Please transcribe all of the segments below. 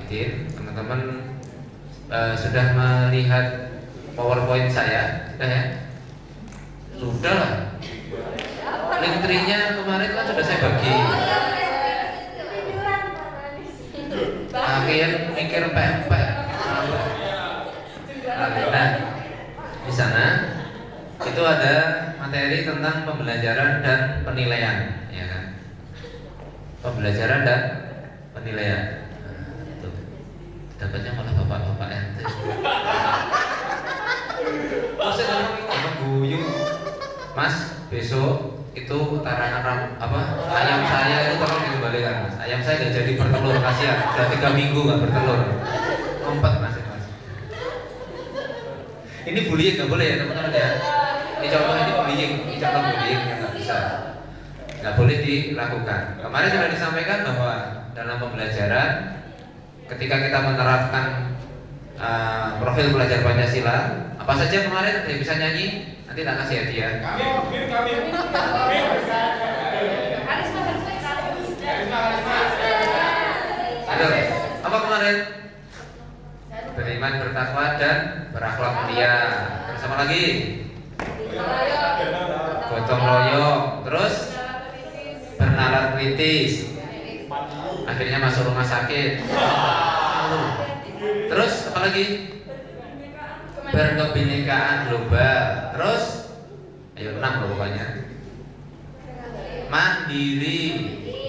Wahidin. Teman-teman sudah melihat PowerPoint saya? Sudah ya? Sudah lah. Link tree-nya kemarin kan sudah saya bagi. Akhirnya mikir pempek. Nah, di sana itu ada materi tentang pembelajaran dan penilaian, ya kan? Pembelajaran dan penilaian. Nah, itu dapatnya malah bapak-bapak ente. Terus saya ngomong guyu, Mas, besok itu tarangan ayam saya itu tolong dikembalikan, Mas. Ayam saya nggak jadi bertelur, kasihan. Sudah 3 minggu nggak bertelur. Kompet Mas. Ini bullying nggak boleh ya teman-teman ya. Ini contoh bullying yang nggak bisa, nggak boleh dilakukan. Kemarin sudah disampaikan bahwa dalam pembelajaran ketika kita menerapkan profil pelajar Pancasila, apa saja kemarin yang bisa nyanyi, nanti tak kasih hadiah. Aduh, apa kemarin? Beriman, bertakwa, dan berakhlak mulia. Terus apa lagi? Gotong royong. Terus bernalar kritis. Akhirnya masuk rumah sakit. Terus apa lagi? Berkebinekaan global. Terus ayo 6 loh pokoknya. Mandiri.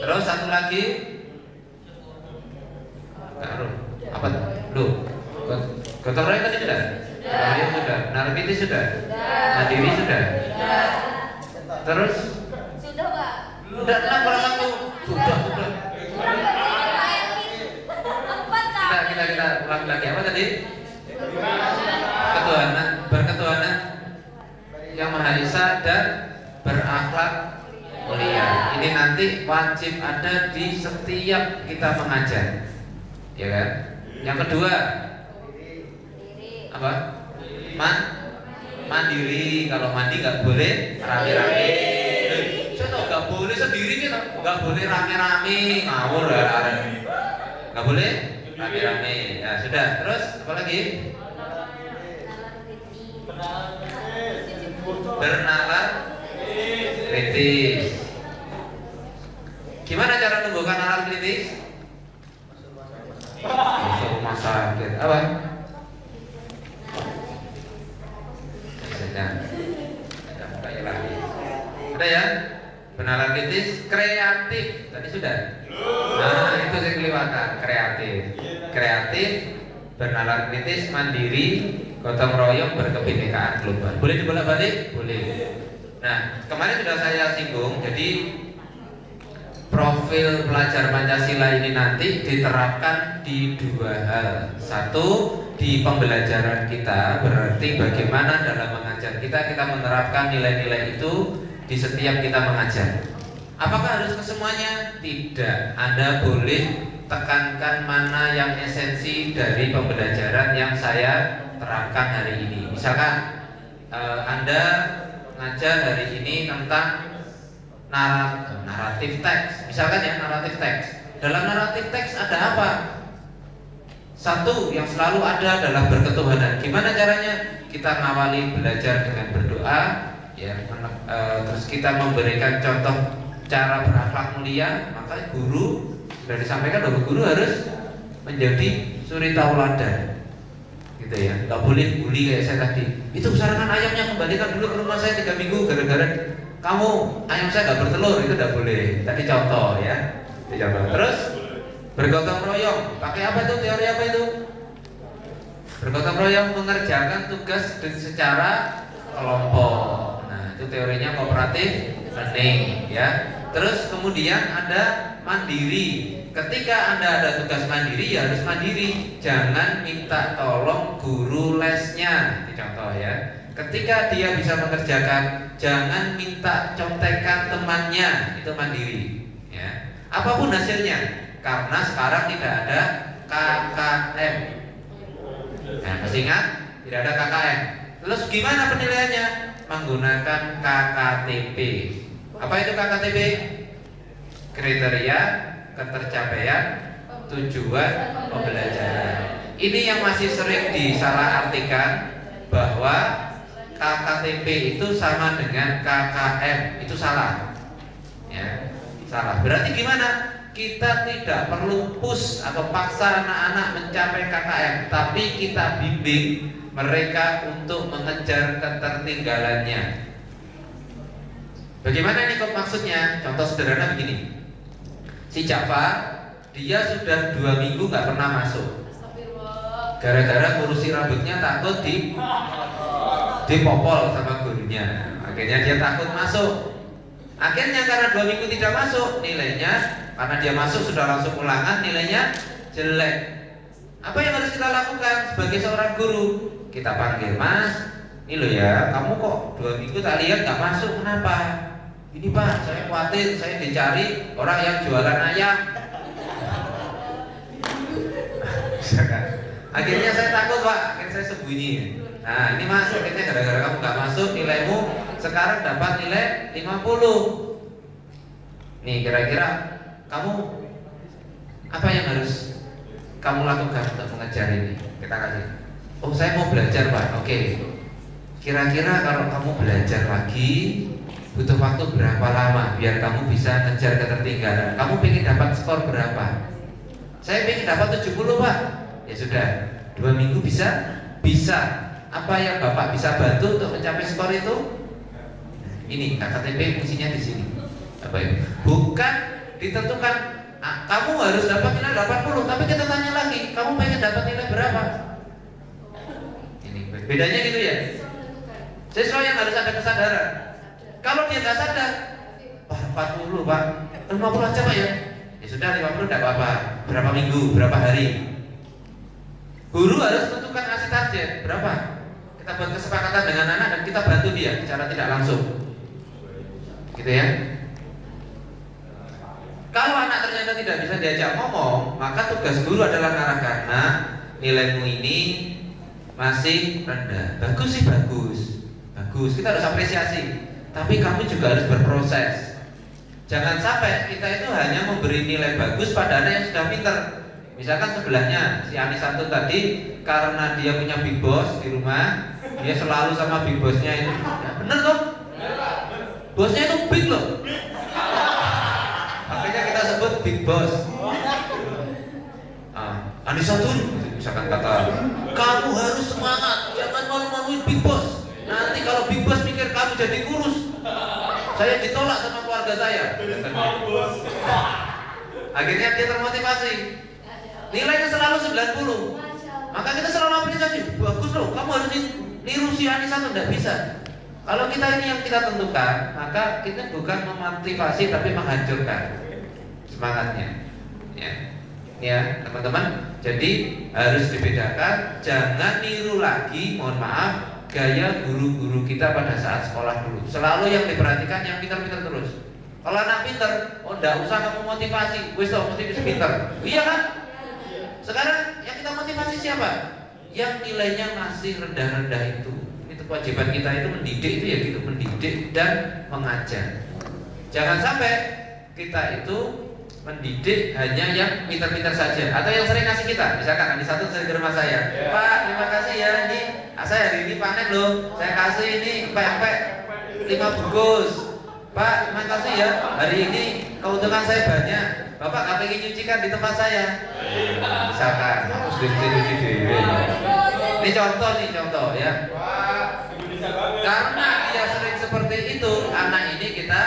Terus satu lagi. Apa tuh? Gotong royong tadi sudah? Gotong royong sudah. Nalar kritis sudah? Mandiri sudah? Terus? Sudah, Pak. Sudah 6 kalau 1. Sudah. Kita ulang lagi apa tadi? Berketuhanan yang Maha Esa dan berakhlak mulia. Ini nanti wajib ada di setiap kita mengajar, ya kan? Yang kedua apa? Mandiri. Kalau mandi nggak boleh rame-rame. Saya tahu nggak boleh sendiri kita, nggak boleh rame-rame, ngawur ya. Nggak boleh rame-rame. Ya sudah. Terus apa lagi? Bernalar kritis. Gimana cara menumbuhkan nalar kritis? Masuk rumah sakit. Apa? Kayak lagi. Ada ya? Bernalar kritis, kreatif. Tadi sudah. Nah, itu saya kelewatan. Kreatif, bernalar kritis, mandiri, gotong royong, berkebinekaan global. Boleh dibolak-balik? Boleh. Nah, kemarin sudah saya singgung. Jadi profil pelajar Pancasila ini nanti diterapkan di 2 hal. Satu, di pembelajaran kita, berarti bagaimana dalam mengajar kita menerapkan nilai-nilai itu di setiap kita mengajar. Apakah harus ke semuanya? Tidak. Anda boleh tekankan mana yang esensi dari pembelajaran yang saya terapkan hari ini. Misalkan Anda ngajar hari ini tentang naratif teks, misalkan ya naratif teks. Dalam naratif teks ada apa? Satu yang selalu ada adalah berketuhanan. Gimana caranya? Kita ngawali belajar dengan berdoa, ya. Terus kita memberikan contoh cara berakhlak mulia. Maka guru sudah disampaikan bahwa guru harus menjadi suri tauladan, gitu ya. Gak boleh bully kayak saya tadi. Itu sarangan ayamnya kembalikan dulu ke rumah saya 3 minggu gara-gara kamu ayam saya nggak bertelur, itu tidak boleh. Tadi contoh ya. Terus bergotong royong. Pakai apa itu? Teori apa itu? Bergotong royong mengerjakan tugas secara kelompok. Nah, itu teorinya kooperatif learning ya. Terus kemudian ada mandiri. Ketika Anda ada tugas mandiri, ya harus mandiri. Jangan minta tolong guru lesnya. Itu contoh ya. Ketika dia bisa mengerjakan, jangan minta contekan temannya. Itu mandiri ya. Apapun hasilnya. Karena sekarang tidak ada KKM. Nah, masih ingat? Tidak ada KKM. Terus gimana penilaiannya? Menggunakan KKTP. Apa itu KKTP? Kriteria ketercapaian tujuan pembelajaran. Ini yang masih sering disalahartikan bahwa KKTP itu sama dengan KKM, itu salah. Ya, salah. Berarti gimana? Kita tidak perlu push atau paksa anak-anak mencapai KKM, tapi kita bimbing mereka untuk mengejar ketertinggalannya. Bagaimana nih kok maksudnya? Contoh sederhana begini. Si Jafar, dia sudah 2 minggu nggak pernah masuk. Gara-gara ngurusi rambutnya takut dipopol sama gurunya. Akhirnya dia takut masuk. Akhirnya karena 2 minggu tidak masuk, nilainya karena dia masuk sudah langsung ulangan, nilainya jelek. Apa yang harus kita lakukan sebagai seorang guru? Kita panggil, Mas, ini loh ya, kamu kok 2 minggu tak lihat nggak masuk, kenapa? Ini Pak, saya khawatir saya dicari orang yang jualan ayam. Akhirnya saya takut Pak, akhirnya saya sembunyi. Nah ini Mas, akhirnya gara-gara kamu nggak masuk, nilaimu sekarang dapat nilai 50. Nih kira-kira kamu apa yang harus kamu lakukan untuk mengejar ini? Kita kasih. Oh saya mau belajar Pak, oke. Kira-kira kalau kamu belajar lagi butuh waktu berapa lama biar kamu bisa ngejar ketertinggalan? Kamu pengen dapat skor berapa? Saya pengen dapat 70 Pak. Ya sudah, 2 minggu bisa? Bisa. Apa yang Bapak bisa bantu untuk mencapai skor itu? Ini KKTP fungsinya di sini. Apa itu? Bukan ditentukan kamu harus dapat nilai 80, tapi kita tanya lagi, kamu pengen dapat nilai berapa? Ini bedanya gitu ya. Sesuai yang harus ada kesadaran. Kalau dia nggak sadar, Pak 40 Pak, 50 aja Pak ya. Ya sudah 50 tidak apa-apa. Berapa minggu, berapa hari? Guru harus tentukan ngasih target berapa. Kita buat kesepakatan dengan anak dan kita bantu dia secara tidak langsung. Gitu ya. Kalau anak ternyata tidak bisa diajak ngomong, maka tugas guru adalah mengarahkan, nah nilaimu ini masih rendah. Bagus sih bagus. Bagus, kita harus apresiasi. Tapi kamu juga harus berproses. Jangan sampai kita itu hanya memberi nilai bagus pada anak yang sudah pintar. Misalkan sebelahnya si Anisanto tadi, karena dia punya big boss di rumah, dia selalu sama big bossnya itu. Ya, bener toh? Bosnya itu big loh. Makanya kita sebut big boss. Anisanto, misalkan kata, kamu harus semangat, jangan malu-maluin big boss. Nanti kalau big boss mikir kamu jadi kurus, saya ditolak sama keluarga saya. Akhirnya dia termotivasi. Nilainya selalu 90. Maka kita selalu apresiasi. Bagus loh, kamu harus niru si Anisanto. Tidak bisa. Kalau kita ini yang kita tentukan, maka kita bukan memotivasi tapi menghancurkan semangatnya. Ya teman-teman. Jadi harus dibedakan. Jangan niru lagi, mohon maaf, gaya guru-guru kita pada saat sekolah dulu. Selalu yang diperhatikan yang pintar-pintar terus. Kalau anak pintar, oh enggak usah kamu motivasi, wis tau mesti bisa pintar. Iya kan? Sekarang yang kita motivasi siapa? Yang nilainya masih rendah-rendah itu. Itu kewajiban kita itu mendidik itu ya gitu, mendidik dan mengajar. Jangan sampai kita itu mendidik hanya yang pintar-pintar saja atau yang sering kasih kita. Misalkan Anisanto sering ke rumah saya, Pak terima kasih ya, ini saya hari ini panen loh, saya kasih ini pempek 5 bungkus. Pak terima kasih ya, hari ini keuntungan saya banyak, Bapak gak pengen nyucikan di tempat saya. Misalkan harus cuci dewe. Ini contoh ya. Karena dia sering seperti itu, anak ini kita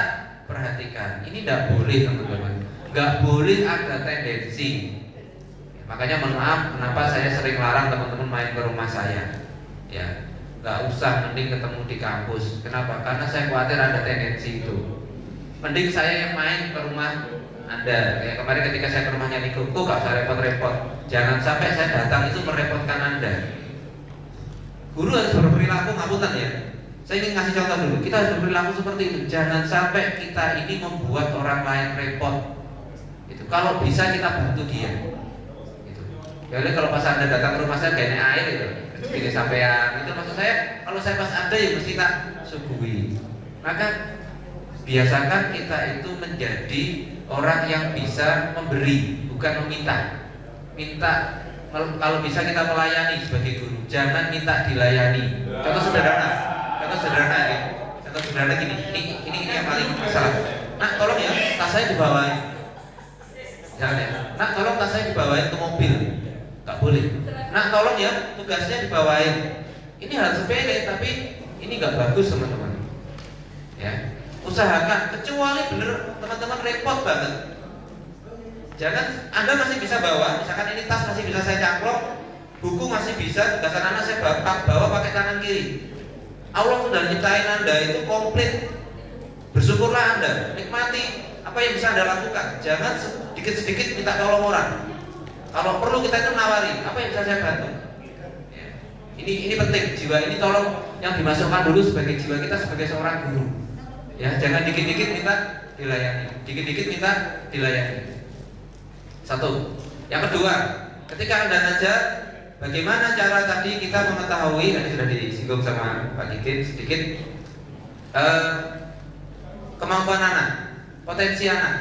perhatikan. Ini tidak boleh teman-teman. Gak boleh ada tendensi. Makanya mohon maaf, kenapa saya sering larang teman-teman main ke rumah saya. Ya, gak usah, mending ketemu di kampus. Kenapa? Karena saya khawatir ada tendensi itu. Mending saya yang main ke rumah Anda. Kayak kemarin ketika saya ke rumahnya Niko, kok gak usah repot-repot. Jangan sampai saya datang itu merepotkan Anda. Guru harus berperilaku ngapunten ya. Saya ingin kasih contoh dulu. Kita harus berperilaku seperti itu. Jangan sampai kita ini membuat orang lain repot. Kalau bisa kita bantu dia. Gitu. Jadi kalau pas Anda datang ke rumah saya kayaknya air gitu. Gini sampean. Itu maksud saya, kalau saya pas Anda ya mesti tak suguhi. Maka biasakan kita itu menjadi orang yang bisa memberi, bukan meminta. minta, kalau bisa kita melayani sebagai guru, jangan minta dilayani. Contoh sederhana gitu. Contoh sederhana gini, ini yang paling masalah. Nak, tolong ya, tas saya dibawain. Jangan ya. Nak, tolong tas saya dibawain ke mobil. Gak boleh. Nak, tolong ya, tugasnya dibawain. Ini hal sepele, tapi ini gak bagus teman-teman. Ya, usahakan, kecuali bener teman-teman repot banget. Jangan, Anda masih bisa bawa, misalkan ini tas masih bisa saya cangklok, buku masih bisa, tugasan anak saya bawa pakai tangan kiri. Allah sudah nyiptain Anda itu komplit. Bersyukurlah Anda, nikmati apa yang bisa Anda lakukan. Jangan sedikit-sedikit minta tolong orang. Kalau perlu kita itu nawari, apa yang bisa saya bantu. Ya. Ini penting, jiwa ini tolong yang dimasukkan dulu sebagai jiwa kita sebagai seorang guru. Ya, jangan dikit-dikit minta dilayani, dikit-dikit minta dilayani. Satu. Yang kedua, ketika Anda ngajar, bagaimana cara tadi kita mengetahui, ini sudah disinggung sama Pak Didin sedikit, kemampuan anak, potensi anak.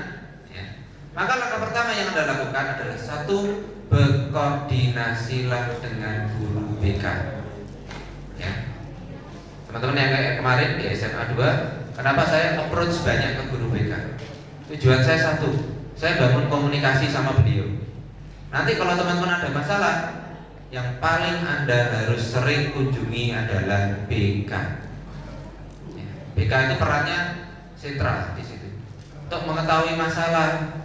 Ya. Maka langkah pertama yang Anda lakukan adalah satu, berkoordinasilah dengan guru BK. Ya. Teman-teman yang kayak kemarin di SMA 2, kenapa saya approach banyak ke guru BK? Tujuan saya satu, saya bangun komunikasi sama beliau. Nanti kalau teman-teman ada masalah, yang paling Anda harus sering kunjungi adalah BK. Ya, BK itu perannya sentral di situ. Untuk mengetahui masalah,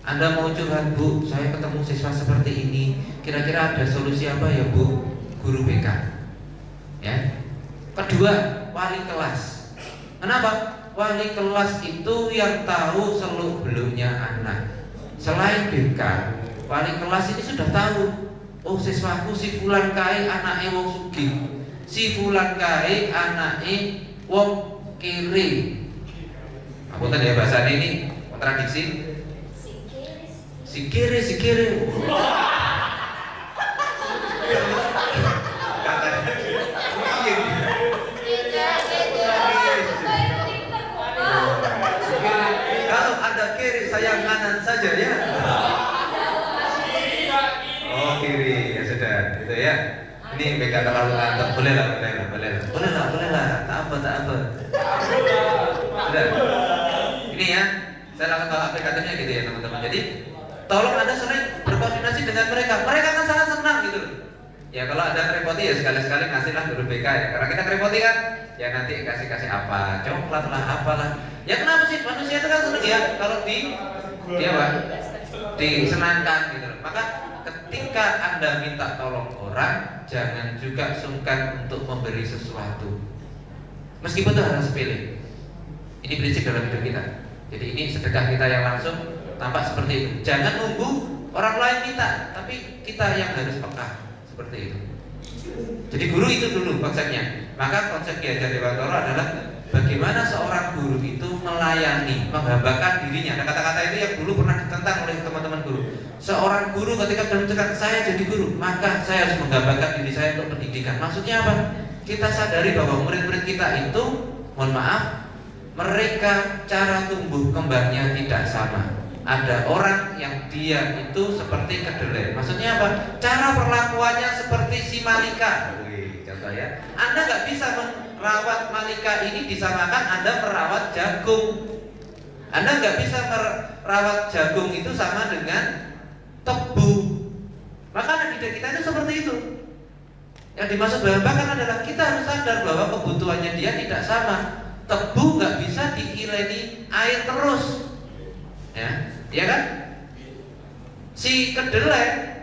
Anda mau curhat, Bu, saya ketemu siswa seperti ini, kira-kira ada solusi apa ya Bu? Guru BK. Ya. Kedua, wali kelas. Kenapa? Wali kelas itu yang tahu seluk-beluknya anak. Selain BK, wali kelas ini sudah tahu. Oh, siswaku si fulan kae anake wong sugih. Si fulan kae anake wong kiri. Apa tadi ya bahasa ini kontradiksi? Si kiri. Kalau ada kiri saya kanan saja ya. Oh kiri, ya sudah, gitu ya. Ini BK terlalu ngantuk, boleh lah. Tak apa. Sudah. Ini ya, saya lakukan tahu aplikatifnya gitu ya teman-teman. Jadi tolong Anda sering berkoordinasi dengan mereka. Mereka akan sangat senang gitu loh. Ya kalau ada ngerepoti ya sekali-sekali ngasihlah guru BK ya. Karena kita ngerepoti kan, ya nanti kasih apa, coklat lah, apalah. Ya kenapa sih manusia itu kan seneng ya kalau disenangkan gitu loh. Maka ketika Anda minta tolong orang, jangan juga sungkan untuk memberi sesuatu. Meskipun itu hal sepele. Ini prinsip dalam hidup kita. Jadi ini sedekah kita yang langsung tampak seperti itu. Jangan nunggu orang lain minta, tapi kita yang harus peka seperti itu. Jadi guru itu dulu konsepnya. Maka konsep Ki Hajar Dewantoro adalah bagaimana seorang guru itu melayani, menghambakan dirinya. Ada kata-kata itu yang dulu pernah ditentang oleh teman-teman guru. Seorang guru ketika menentukan saya jadi guru, maka saya harus menghambakan diri saya untuk pendidikan. Maksudnya apa? Kita sadari bahwa murid-murid kita itu, mohon maaf, mereka cara tumbuh kembangnya tidak sama. Ada orang yang dia itu seperti kedelai. Maksudnya apa? Cara perlakuannya seperti si Malika. Contoh ya. Anda nggak bisa merawat Malika ini disamakan Anda merawat jagung. Anda nggak bisa merawat jagung itu sama dengan tebu. Maka dididik kita itu seperti itu. Yang dimaksud bahan adalah kita harus sadar bahwa kebutuhannya dia tidak sama. Tebu nggak bisa diileni air terus, ya kan? Si kedelai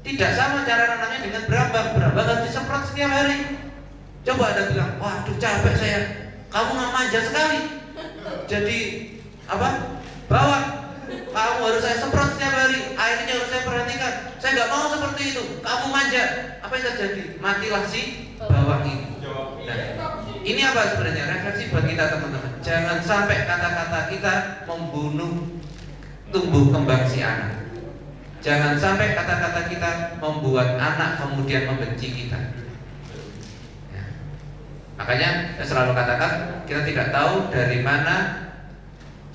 tidak sama cara nanamnya dengan berambang. Berambang harus disemprot setiap hari. Coba Anda bilang, waduh capek saya. Kamu nggak manja sekali. Jadi apa? Bawang. Kamu harus saya semprot setiap hari. Airnya harus saya perhatikan. Saya nggak mau seperti itu. Kamu manja. Apa yang terjadi? Matilah si bawang ini. Nah, ini apa sebenarnya? Refleksi buat kita teman-teman. Jangan sampai kata-kata kita membunuh tumbuh kembang si anak. Jangan sampai kata-kata kita membuat anak kemudian membenci kita. Ya. Makanya saya selalu katakan, kita tidak tahu dari mana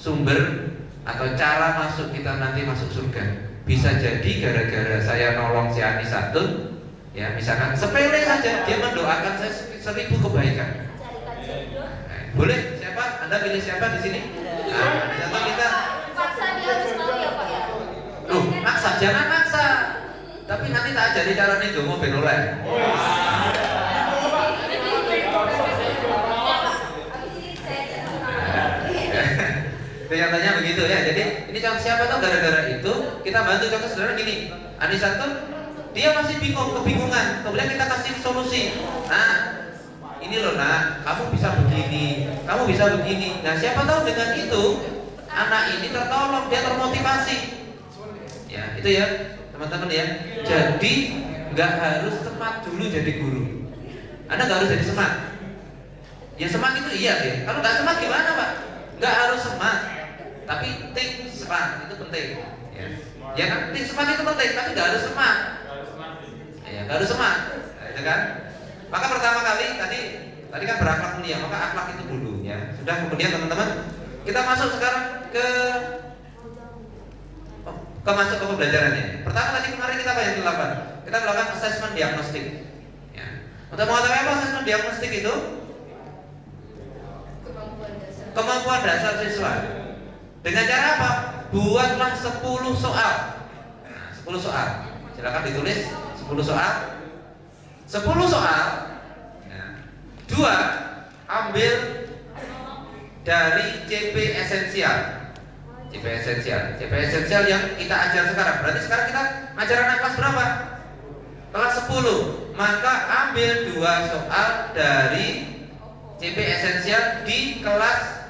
sumber atau cara masuk kita nanti masuk surga. Bisa jadi gara-gara saya nolong si Anisatun, ya misalkan sepele saja dia mendoakan saya 1000 kebaikan. Boleh? Siapa? Anda pilih siapa di sini? Nah, Anisatun kita. Paksa dia harus mau ya Pak ya. Loh, maksa, jangan maksa. Tapi nanti tak ajari cara nih dongo ben oleh. Itu nyatanya begitu ya. Jadi ini contoh siapa tahu gara-gara itu kita bantu contoh sederhana gini. Anisatun dia masih bingung, kebingungan. Kemudian kita kasih solusi. Nah, ini loh nak, kamu bisa begini, kamu bisa begini. Nah, siapa tahu dengan itu anak ini tertolong, dia termotivasi. Ya, itu ya teman-teman ya. Jadi nggak harus smart dulu jadi guru. Anda nggak harus jadi smart. Ya smart itu iya deh. Kalau nggak smart gimana Pak? Nggak harus smart, tapi think smart itu penting. Ya kan, think smart itu penting, tapi nggak harus smart. Ya, nggak harus smart, ya kan? Maka pertama kali tadi kan berakhlak mulia, maka akhlak itu dulu ya. Sudah, kemudian teman-teman kita masuk sekarang ke masuk ke pembelajarannya. Pertama tadi kemarin kita apa yang dilakukan? Kita melakukan assessment diagnostik. Ya. Untuk mengetahui apa assessment diagnostik itu? Kemampuan dasar siswa. Dengan cara apa? Buatlah 10 soal. Nah, 10 soal. Silakan ditulis 10 soal. 10 soal. Nah, 2 ambil dari CP esensial. CP esensial yang kita ajar sekarang. Berarti sekarang kita ajar anak kelas berapa? Kelas 10. Maka ambil 2 soal dari CP esensial di kelas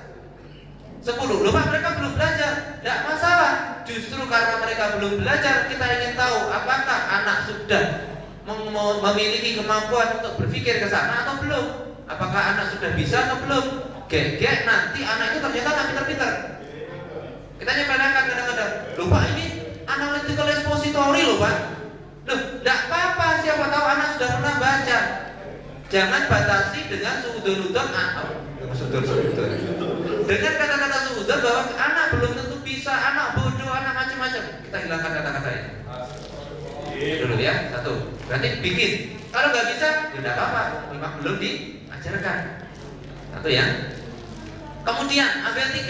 10. Loh Pak, mereka belum belajar. Tidak masalah. Justru karena mereka belum belajar, kita ingin tahu apakah anak sudah memiliki kemampuan untuk berpikir ke sana atau belum. Apakah anak sudah bisa atau belum. Gegek nanti anak itu ternyata anak pintar-pintar. Kita nyepelekan kadang-kadang. Loh Pak, ini analytical expository loh Pak. Loh, tidak apa-apa, siapa tahu anak sudah pernah baca. Jangan batasi dengan suudon-udon dengan kata-kata suudon bahwa anak belum tentu bisa, anak bodoh, anak macam-macam. Kita hilangkan kata-kata ini. Dulu ya, 1. Berarti bikin. Kalau nggak bisa, ya tidak apa-apa. Memang belum diajarkan. 1 ya. Kemudian ambil 3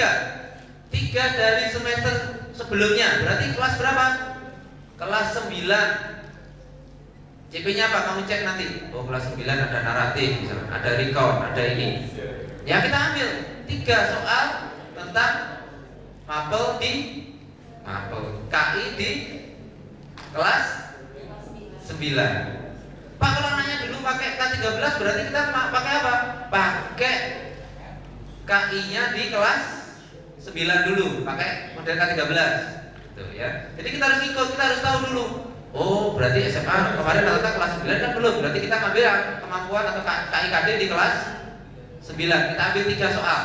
dari semester sebelumnya. Berarti kelas berapa? Kelas 9. CP-nya apa? Kamu cek nanti. Oh, kelas 9 ada naratif, misalnya, ada recount, ada ini. Ya kita ambil 3 soal tentang KI di kelas 9. Pak, kalau nanya dulu pakai K13 berarti kita pakai apa? Pakai KI-nya di kelas 9 dulu, pakai model K13. Tuh ya. Jadi kita harus ikut, kita harus tahu dulu. Oh, berarti SMA kemarin rata kelas 9 kan belum. Berarti kita ambil kemampuan atau KIKD di kelas 9. Kita ambil 3 soal.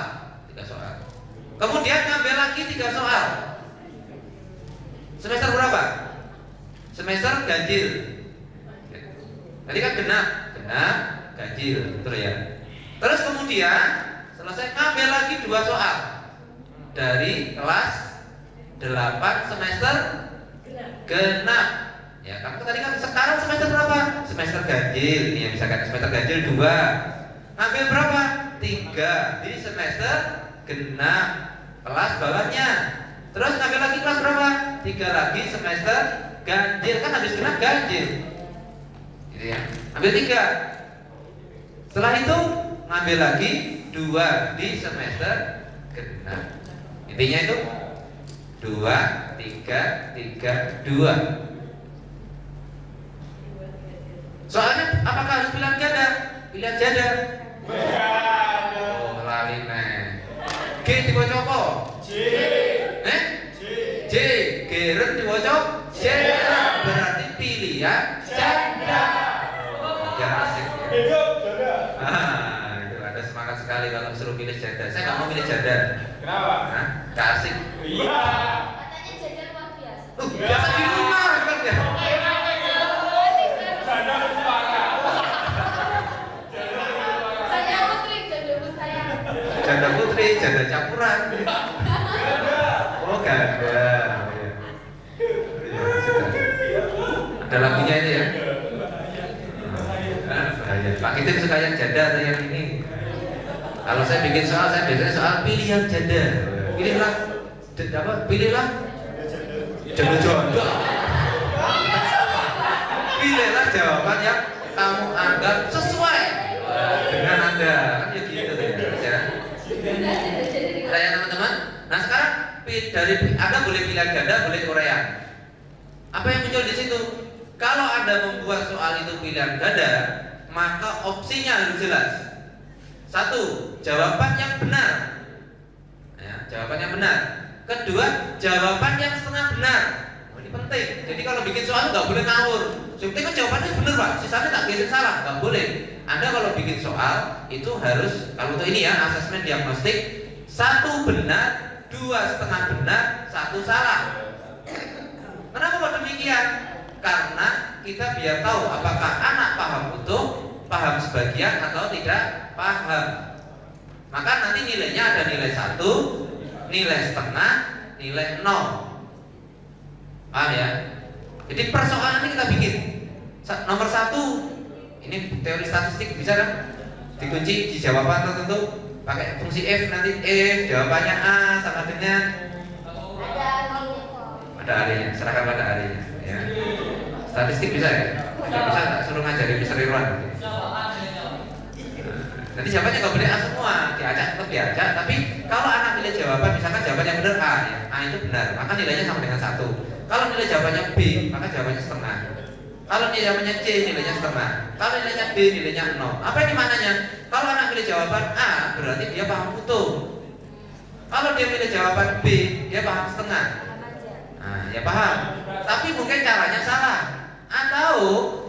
Kemudian ngambil lagi 3 soal. Semester berapa? Semester ganjil. Tadi kan genap, ganjil, betul ya. Terus kemudian selesai ngambil lagi 2 soal dari kelas 8 semester genap. Ya, kamu tadi kan sekarang semester berapa? Semester ganjil. Ini yang misalkan semester ganjil 2. Ambil berapa? 3 di semester genap kelas bawahnya. Terus ngambil lagi kelas berapa? 3 lagi semester ganjil. Kan habis genap ganjil. Gitu ya. Ambil 3. Setelah itu ngambil lagi 2 di semester genap. Intinya itu 2, 3, 3, 2. Soalnya apakah harus pilihan ganda? Pilihan janda. Oh, lali nih. G diwaca apa? J. J. Geren diwaca J. Berarti pilihan janda. Ya asik ya. Itu ada semangat sekali kalau disuruh pilih janda. Saya nggak mau pilih janda. Kenapa? Nah, kasih. Iya. Katanya janda luar biasa. Biasa di rumah kan ya. Janda putri, janda campuran. Oh, ganda. Pak Kitin suka yang janda atau yang ini? Kalau saya bikin soal, saya biasanya soal pilihan janda. Pilihlah pilihlah jodoh. Pilihlah jawaban yang kamu anggap sesuai dengan Anda. Kan ya gitu ya. Ya teman-teman. Nah sekarang dari Anda boleh pilihan ganda, boleh urean. Apa yang muncul di situ? Kalau Anda membuat soal itu pilihan ganda, maka opsinya harus jelas. Satu, jawaban yang benar. Ya, jawaban yang benar. Kedua, jawaban yang setengah benar. Ini penting. Jadi kalau bikin soal nggak boleh ngawur. Yang penting kan jawabannya benar Pak. Sisanya tak geser salah, nggak boleh. Anda kalau bikin soal itu harus, kalau untuk ini ya asesmen diagnostik, satu benar, dua setengah benar, satu salah. Kenapa kok demikian? Karena kita biar tahu apakah anak paham utuh, paham sebagian atau tidak paham. Maka nanti nilainya ada nilai 1, nilai setengah, nilai 0. Paham ya? Jadi persoalan ini kita bikin. Nomor 1, ini teori statistik bisa kan? Dikunci di jawaban tertentu pakai fungsi if, nanti if jawabannya A sama dengan ada ahlinya, serahkan pada ahlinya ya. Statistik bisa ya? Tidak bisa tak suruh ngajarin Mr. Irwan. Nanti jawabannya nggak boleh A semua, diajak tetap diajak. Tapi kalau anak pilih jawaban, misalkan jawabannya benar A, ya, A itu benar, maka nilainya sama dengan 1. Kalau nilai jawabannya B, maka jawabannya setengah. Kalau nilai jawabannya C, nilainya setengah. Kalau nilainya B, nilainya 0. Apa ini maknanya? Kalau anak pilih jawaban A, berarti dia paham utuh. Kalau dia pilih jawaban B, dia paham setengah. Nah, ya paham. Tapi mungkin caranya salah. Atau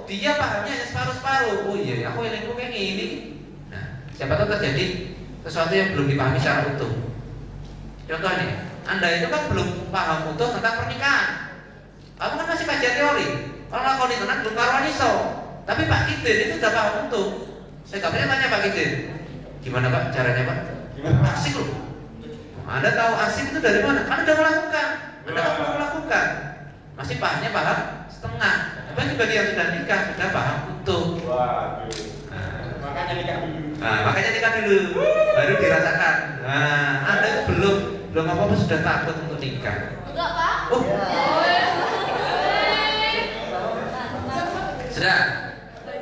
dia pahamnya hanya separuh-separuh. Oh iya, aku yang kayak ini. Nah, siapa tahu terjadi sesuatu yang belum dipahami secara utuh. Contohnya, Anda itu kan belum paham utuh tentang pernikahan. Kamu kan masih kajian teori. Kalau lakoni tenan belum karuan iso. Tapi Pak Kitin itu sudah paham utuh. Saya nggak pernah tanya Pak Kitin, gimana Pak caranya Pak? Asik loh. Anda tahu asik itu dari mana? Anda sudah melakukan. Anda kan belum melakukan. Masih pahamnya paham setengah. Tapi bagi yang sudah nikah sudah paham utuh. Makanya nikah dulu. Nah, makanya nikah dulu, baru dirasakan. Nah, Anda itu belum apa-apa sudah takut untuk nikah. Enggak Pak? Oh, sudah.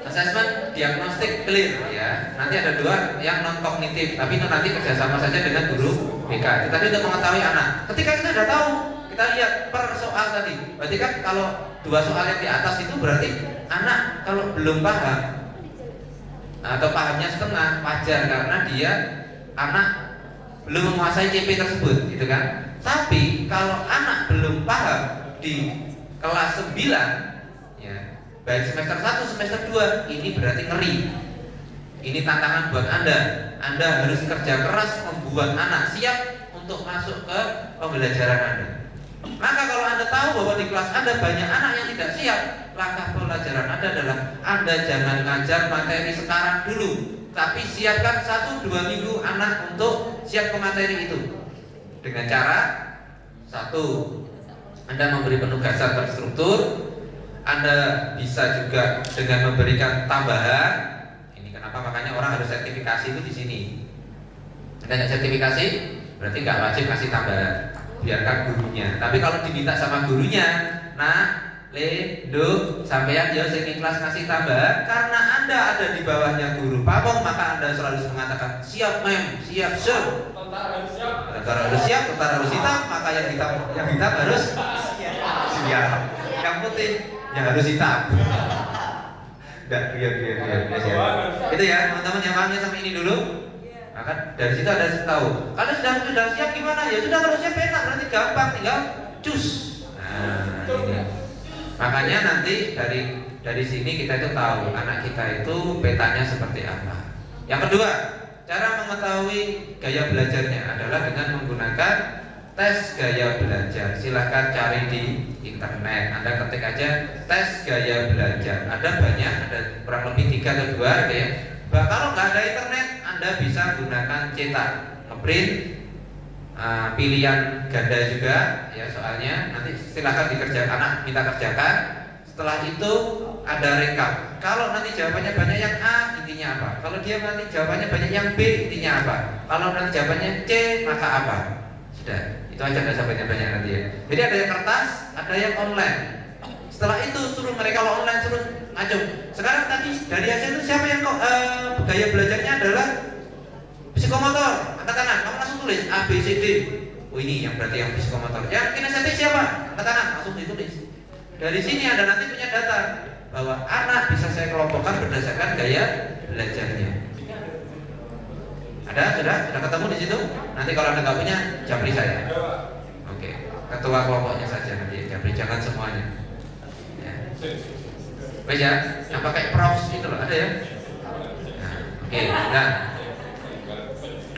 Assessment diagnostik clear ya. Nanti ada 2 yang non kognitif, tapi itu nanti kerjasama saja dengan guru BK. Tadi untuk mengetahui anak. Ketika kita sudah tahu, kita lihat per soal tadi. Berarti kan kalau 2 soal yang di atas itu berarti anak kalau belum paham atau pahamnya setengah, wajar karena dia anak belum menguasai CP tersebut, gitu kan? Tapi kalau anak belum paham di kelas 9, ya, baik semester 1, semester 2, ini berarti ngeri. Ini tantangan buat Anda. Anda harus kerja keras membuat anak siap untuk masuk ke pembelajaran Anda. Maka kalau Anda tahu bahwa di kelas Anda banyak anak yang tidak siap, langkah pelajaran Anda adalah Anda jangan ngajar materi sekarang dulu, tapi siapkan 1-2 minggu anak untuk siap ke materi itu. Dengan cara 1, Anda memberi penugasan terstruktur. Anda bisa juga dengan memberikan tambahan. Ini kenapa makanya orang harus sertifikasi itu di sini. Anda nggak sertifikasi, berarti nggak wajib kasih tambahan. Biarkan gurunya. Tapi kalau diminta sama gurunya, nah, do, sampean ya sing ikhlas ngasih tambahan karena Anda ada di bawahnya guru pamong, maka Anda selalu mengatakan siap mem, siap sir. Tentara harus siap. Tentara harus siap, tentara harus hitam, maka yang hitam harus siap. Yang putih yang harus hitam. Enggak, biar. Itu ya, teman-teman yang pahamnya sampai ini dulu. Maka dari situ Anda tahu. Kalau sudah siap gimana? Ya sudah, kalau siap enak, berarti gampang, tinggal cus. Nah, ini. Makanya nanti dari sini kita itu tahu anak kita itu petanya seperti apa. Yang kedua, cara mengetahui gaya belajarnya adalah dengan menggunakan tes gaya belajar. Silahkan cari di internet. Anda ketik aja tes gaya belajar. Ada banyak, ada kurang lebih 3 atau 2 ya. Kalau nggak ada internet, Anda bisa gunakan cetak, ngeprint, pilihan ganda juga ya soalnya. Nanti silahkan dikerjakan, anak minta kerjakan. Setelah itu ada rekap. Kalau nanti jawabannya banyak yang A, intinya apa? Kalau dia nanti jawabannya banyak yang B, intinya apa? Kalau nanti jawabannya C, maka apa? Sudah, itu aja, nggak usah banyak-banyak nanti ya. Jadi ada yang kertas, ada yang online. Setelah itu suruh mereka, kalau online suruh ngacung. Sekarang tadi dari hasil itu siapa yang gaya belajarnya adalah psikomotor, angkat tangan. Kamu langsung tulis A, B, C, D. Oh ini yang berarti yang psikomotor. Yang kinestetik siapa? Angkat tangan, langsung ditulis. Dari sini Anda nanti punya data bahwa anak bisa saya kelompokkan berdasarkan gaya belajarnya. Ada? Sudah ketemu di situ? Nanti kalau Anda nggak punya, japri saya. Oke, ketua kelompoknya saja nanti, japri, jangan semuanya. Ya. Baik ya, yang pakai props itu loh, ada ya? Nah, oke, nah.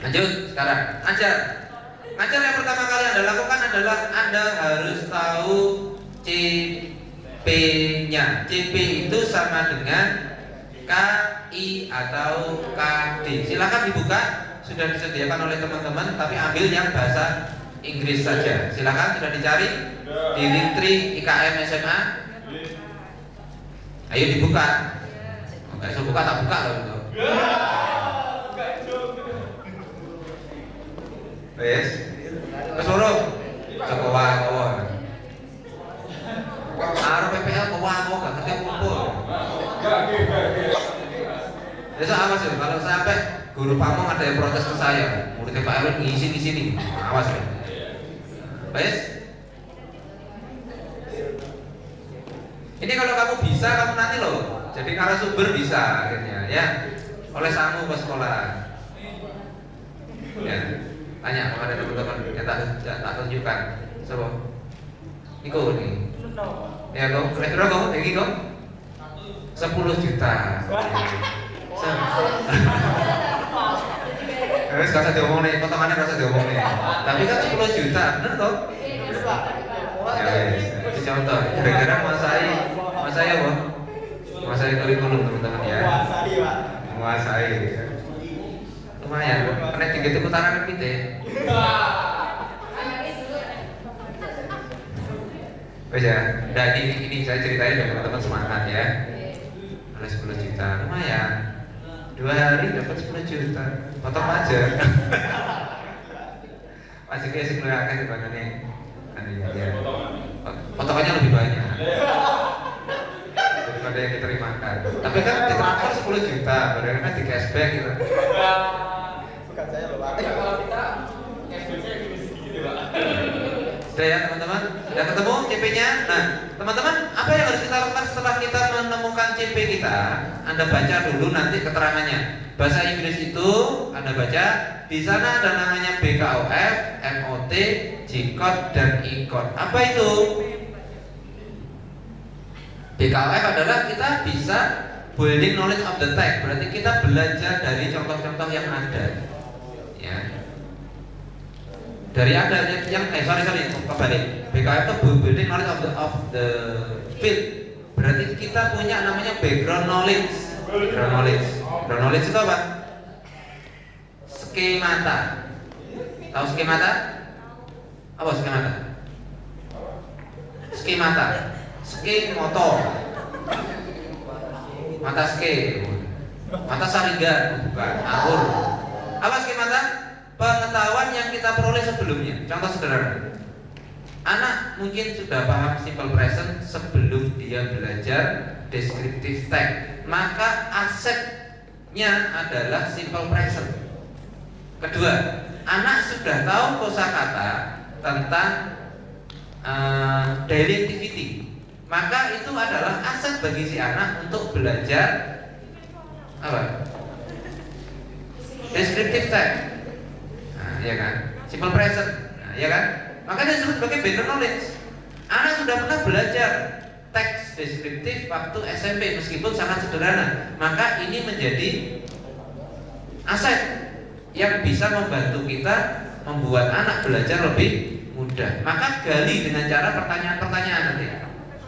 Lanjut sekarang, ajar. Ajar yang pertama kali Anda lakukan adalah Anda harus tahu CP-nya. CP itu sama dengan KI atau KD. Silakan dibuka, sudah disediakan oleh teman-teman, tapi ambil yang bahasa Inggris saja. Silakan, sudah dicari di Linktree IKM SMA. Ayo dibuka. Enggak bisa buka, tak buka loh. Wes, kesuruh, coba Arep PPL kewango gak ngerti kumpul. Besok awas ya, kalau sampai guru pamong ada yang protes ke saya, muridnya Pak Erwin ngisi di sini, awas ya. Baik. Ini kalau kamu bisa, kamu nanti loh, jadi narasumber bisa akhirnya, ya. Oleh samu ke sekolah. Ya, tanya kepada teman-teman yang tak tunjukkan. Coba. Iko nih. Ya kok, kira-kira kok, ini kok 10 juta. Harus gak usah diomong nih, potongannya gak usah diomong nih. Tapi kan 10 juta, bener toh? Ya wes, itu contoh. Kira-kira masai apa? Masai kurikulum teman-teman ya. Menguasai. Lumayan, karena tinggi itu putaran kita. Wes ya, nah ini saya ceritain biar teman-teman semangat ya. Ada 10 juta, lumayan. 2 hari dapat 10 juta, potong aja. Masih kayak sih kelihatan dibandingin ya. Potongannya lebih banyak daripada yang diterimakan. Tapi kan ditransfer 10 juta, berarti kan di cashback gitu. Bukan saya loh Pak. Kalau kita cashbacknya gitu Pak. Sudah ya teman-teman, sudah ketemu CP-nya. Nah, teman-teman, apa yang harus kita lakukan setelah kita menemukan CP kita? Anda baca dulu nanti keterangannya. Bahasa Inggris itu Anda baca, di sana ada namanya BKOF, MOT, G-code dan E-code. Apa itu? BKOF adalah kita bisa building knowledge of the text, berarti kita belajar dari contoh-contoh yang ada. Ya. Dari ada yang kembali BKF itu building knowledge of the field, berarti kita punya namanya background knowledge. Background knowledge itu apa? Skemata. Tahu skemata? Apa skemata? Skemata. Ske motor. Mata ske. Mata saringan, bukan. Akur. Apa skemata? Pengetahuan yang kita peroleh sebelumnya. Contoh sederhana, anak mungkin sudah paham simple present sebelum dia belajar descriptive text, maka asetnya adalah simple present. Kedua, anak sudah tahu kosakata tentang daily activity, maka itu adalah aset bagi si anak untuk belajar apa? Descriptive text. Ya kan, simple present, nah, ya kan, makanya disebut sebagai background knowledge. Anak sudah pernah belajar teks deskriptif waktu SMP meskipun sangat sederhana, maka ini menjadi aset yang bisa membantu kita membuat anak belajar lebih mudah. Maka gali dengan cara pertanyaan-pertanyaan nanti.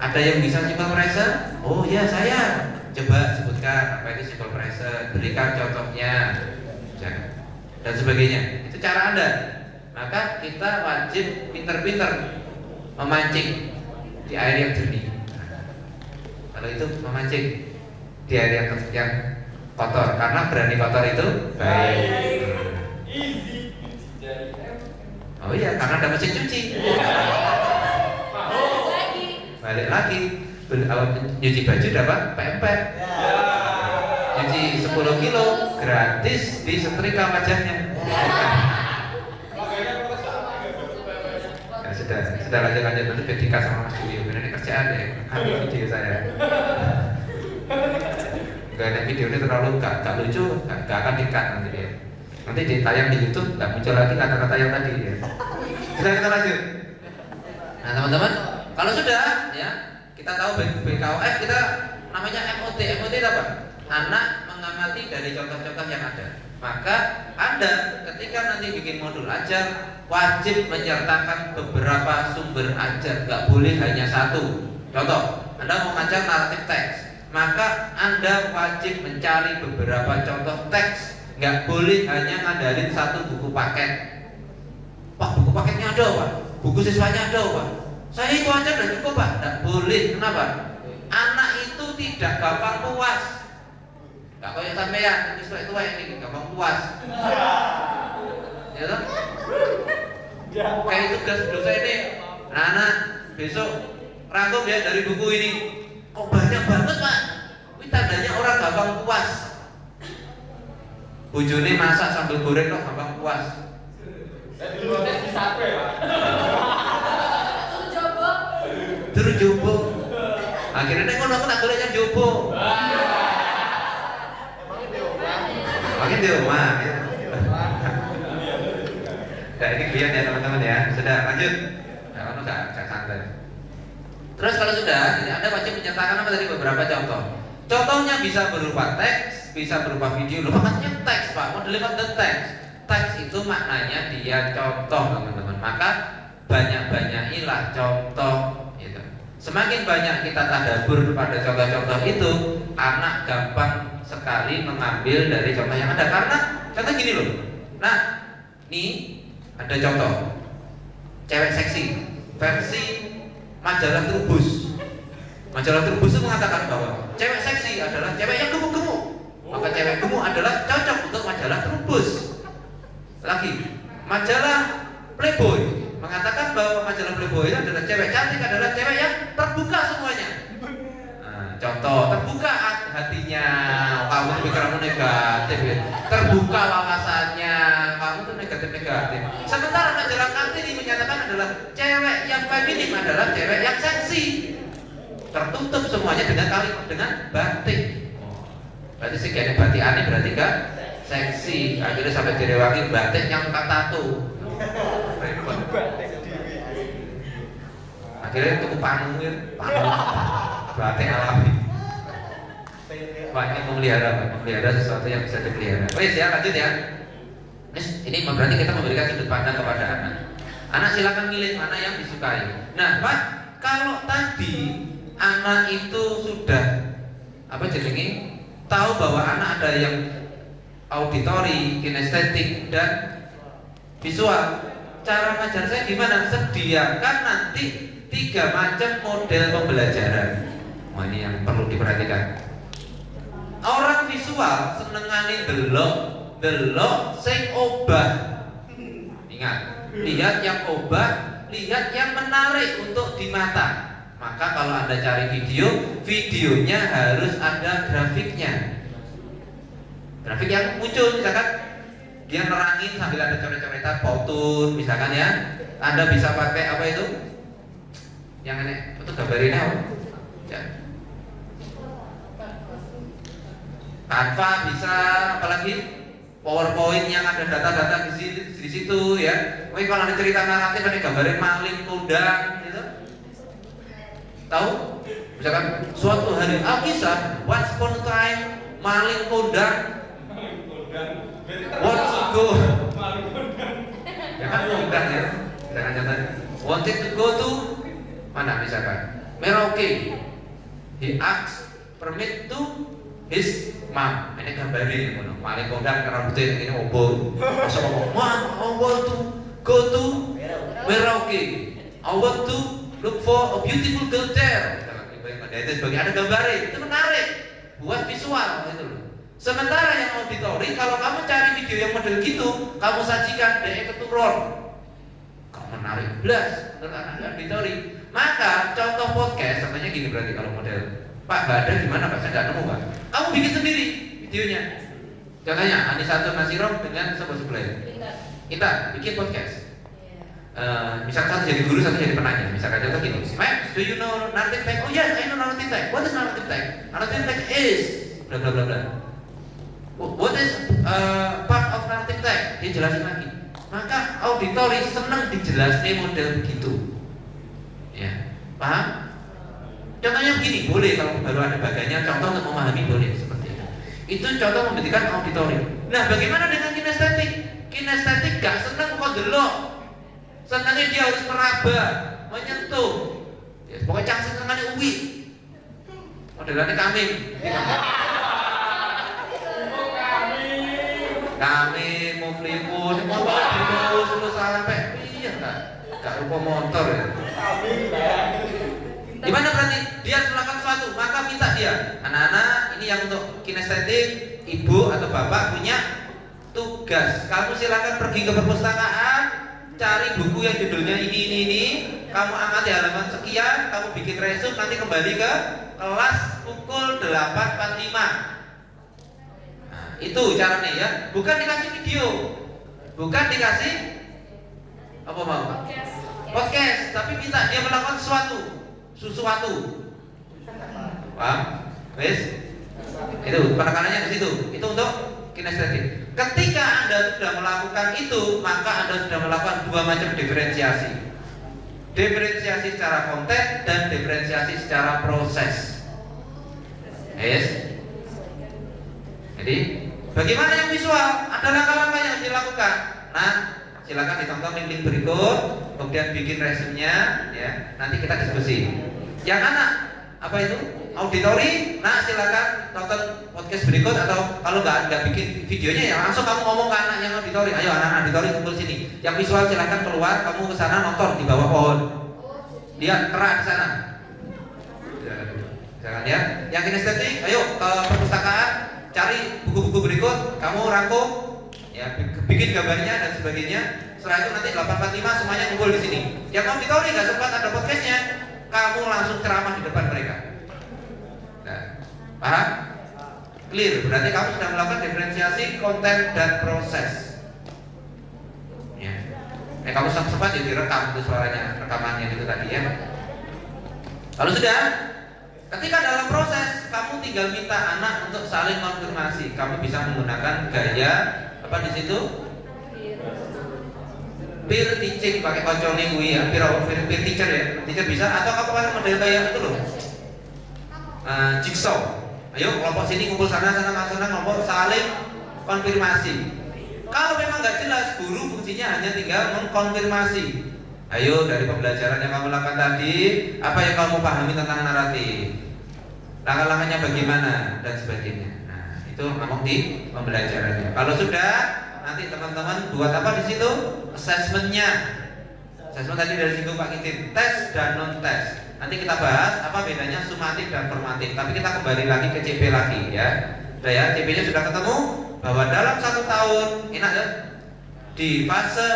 Ada yang bisa simple present? Oh ya saya. Coba sebutkan apa itu simple present, berikan contohnya, dan sebagainya. Itu cara Anda. Maka kita wajib pinter-pinter memancing di air yang jernih. Kalau itu memancing di air yang kotor, karena berani kotor itu baik. Easy. Jadi Oh iya, karena ada mesin cuci. Balik lagi. Balik lagi, nyuci baju dapat pempek. Nyuci 10 kilo gratis di setrika wajahnya. Ya sudah lanjut nanti Bedika sama Mas Julio. Ini kerjaan ya, kami video saya. Enggak ada video ini terlalu gak lucu, gak akan di-cut nanti dia. Nanti ditayang di YouTube, gak muncul lagi kata-kata yang tadi ya. Sudah, kita lanjut. Nah teman-teman, kalau sudah ya kita tahu BKOF kita namanya MOT. MOT itu apa? Anak mengamati dari contoh-contoh yang ada. Maka Anda ketika nanti bikin modul ajar wajib menyertakan beberapa sumber ajar, nggak boleh hanya satu. Contoh, Anda mau ngajar naratif teks, maka Anda wajib mencari beberapa contoh teks. Nggak boleh hanya ngandalin satu buku paket. Pak, buku paketnya ada Pak, buku siswanya ada Pak, saya itu aja udah cukup Pak. Nggak boleh, kenapa? Anak itu tidak gampang puas. Gak kayak sampean, itu ini gampang puas. Ya toh? Kayak tugas dosa ini. Nah, besok rangkum ya dari buku ini. Kok banyak banget Pak? Ini tandanya orang gampang puas. Bojone masak sambal goreng kok gampang puas. Jadi lu bisa apa ya, Pak? Terus jobo. Akhirnya nek ngono aku tak golek yang jobo. Makin di rumah ya. Nah, ini biar ya teman-teman ya. Sudah lanjut. Nah, gak santai. Terus kalau sudah, Anda wajib menyertakan apa tadi beberapa contoh. Contohnya bisa berupa teks, bisa berupa video. Loh, maksudnya teks Pak, modelnya the teks. Teks itu maknanya dia contoh teman-teman. Maka banyak-banyakilah contoh gitu. Semakin banyak kita tadabbur pada contoh-contoh itu, anak gampang sekali mengambil dari contoh yang ada. Karena contoh gini loh. Nah, ini ada contoh cewek seksi versi majalah Trubus. Majalah Trubus itu mengatakan bahwa cewek seksi adalah cewek yang gemuk-gemuk. Maka cewek gemuk adalah cocok untuk majalah Trubus. Lagi, majalah Playboy mengatakan bahwa majalah Playboy itu adalah cewek cantik adalah cewek yang terbuka semuanya. Contoh, terbuka hatinya, kamu pikiranmu negatif ya. Terbuka wawasannya, kamu tuh negatif-negatif. Sementara majalah Kartini menyatakan adalah cewek yang feminim adalah cewek yang seksi. Tertutup semuanya dengan batik. Berarti sekian batik aneh berarti enggak seksi. Akhirnya sampai direwangi batik yang tato. Repot. Akhirnya tuku panu batik alami. Pak, ini memelihara sesuatu yang bisa dipelihara. Oke, ya lanjut ya. Ini berarti kita memberikan sudut pandang kepada anak. Anak silakan milih mana yang disukai. Nah, Pak, kalau tadi anak itu sudah tahu bahwa anak ada yang auditori, kinestetik dan visual. Cara ngajar saya gimana? Sediakan nanti 3 macam model pembelajaran. Wah, ini yang perlu diperhatikan. Orang visual senengane delok sing obah. Ingat, lihat yang obah, lihat yang menarik untuk di mata. Maka kalau Anda cari videonya harus ada grafiknya. Grafik yang muncul misalkan dia nerangin sambil ada coret-coretan potun misalkan ya. Anda bisa pakai apa itu? Yang ini itu gambarin apa? Ya. Canva bisa, apalagi PowerPoint yang ada data-data di situ ya. Wih, kalau ada cerita naratif ada gambarin maling kondang gitu. Tahu? Misalkan suatu hari Alkisah, once upon a time maling kondang. Wants to go. Ya kan kondang ya. Jangan jangan. Wanted to go to mana misalkan Merauke. He asked permit to his mom. Ini gambarin ngono. Maling kondang rambutnya ini obor. Masa ngomong, "Mom, I want to go to Merauke. I want to look for a beautiful girl there." Itu sebagai ada gambarin, itu menarik buat visual itu loh. Sementara yang auditori, kalau kamu cari video yang model gitu, kamu sajikan dia keturun, kamu menarik belas untuk anak auditori. Maka contoh podcast, contohnya gini berarti kalau model Pak nggak ada gimana Pak, saya nggak nemu Pak. Kamu bikin sendiri videonya. Contohnya Anisatur Nasirov dengan sebelah kita bikin podcast. Misal satu jadi guru, satu jadi penanya. Misalkan contoh gini, Max, do you know narrative tech? Oh yes, I know narrative tech. What is narrative tech? Narrative tech is bla bla bla bla. What is part of narrative tech? Dia jelasin lagi. Maka auditori senang dijelasin model begitu. Ya, paham? Contohnya begini, boleh kalau baru ada bagiannya. Contoh untuk memahami boleh seperti itu. Itu contoh membuktikan auditori. Nah, bagaimana dengan kinestetik? Kinestetik gak senang kok delok. Senangnya dia harus meraba, menyentuh. Ya, pokoknya cang senangannya uwi. Modelannya kambing. Kami muflihun, mau sampai iya enggak rupa motor ya. Gimana berarti dia harus melakukan sesuatu, maka minta dia. Anak-anak ini yang untuk kinestetik, ibu atau bapak punya tugas. Kamu silakan pergi ke perpustakaan, cari buku yang judulnya ini. Kamu amati halaman sekian, kamu bikin resume, nanti kembali ke kelas pukul 8.45. Itu caranya ya, bukan dikasih video, bukan dikasih apa mau podcast, tapi minta dia melakukan sesuatu. Paham? Wes? Itu penekanannya di situ. Itu untuk kinestetik. Ketika Anda sudah melakukan itu, maka Anda sudah melakukan dua macam diferensiasi. Diferensiasi secara konten dan diferensiasi secara proses. Yes? Jadi bagaimana yang visual? Ada langkah-langkah yang dilakukan. Nah, silakan ditonton link berikut, kemudian bikin resumenya, ya. Nanti kita diskusi. Yang anak apa itu? Auditori. Nah, silakan tonton podcast berikut, atau kalau nggak bikin videonya ya langsung kamu ngomong ke anak yang auditori. Ayo anak auditori kumpul sini. Yang visual silakan keluar, kamu ke sana nonton di bawah pohon. Dia kerak di sana. Silakan ya. Yang kinestetik, ayo ke perpustakaan. Cari buku-buku berikut, kamu rangkum, ya, bikin gambarnya dan sebagainya. Setelah itu nanti 8.45 semuanya kumpul di sini. Yang auditori nggak sempat ada podcastnya, kamu langsung ceramah di depan mereka. Nah, paham? Clear. Berarti kamu sudah melakukan diferensiasi konten dan proses. Ya. Kamu sempat jadi direkam itu suaranya, rekamannya itu tadi ya. Kalau sudah, ketika dalam proses, kamu tinggal minta anak untuk saling konfirmasi. Kamu bisa menggunakan gaya apa di situ? Peer teaching, pakai kocone kuwi ya, peer teacher ya. Teacher bisa, atau kamu pakai model kayak itu loh. Jigsaw. Ayo kelompok sini kumpul sana kelompok saling konfirmasi. Kalau memang nggak jelas, guru fungsinya hanya tinggal mengkonfirmasi. Ayo dari pembelajaran yang kamu lakukan tadi, apa yang kamu pahami tentang naratif? Langkah-langkahnya bagaimana dan sebagainya. Nah, itu ngomong di pembelajarannya. Kalau sudah, nanti teman-teman buat apa di situ? Assessmentnya. Assessment tadi dari situ Pak Kitin, tes dan non tes. Nanti kita bahas apa bedanya sumatif dan formatif. Tapi kita kembali lagi ke CP lagi ya. Sudah ya, CP-nya sudah ketemu bahwa dalam 1 tahun, enak ya? Di fase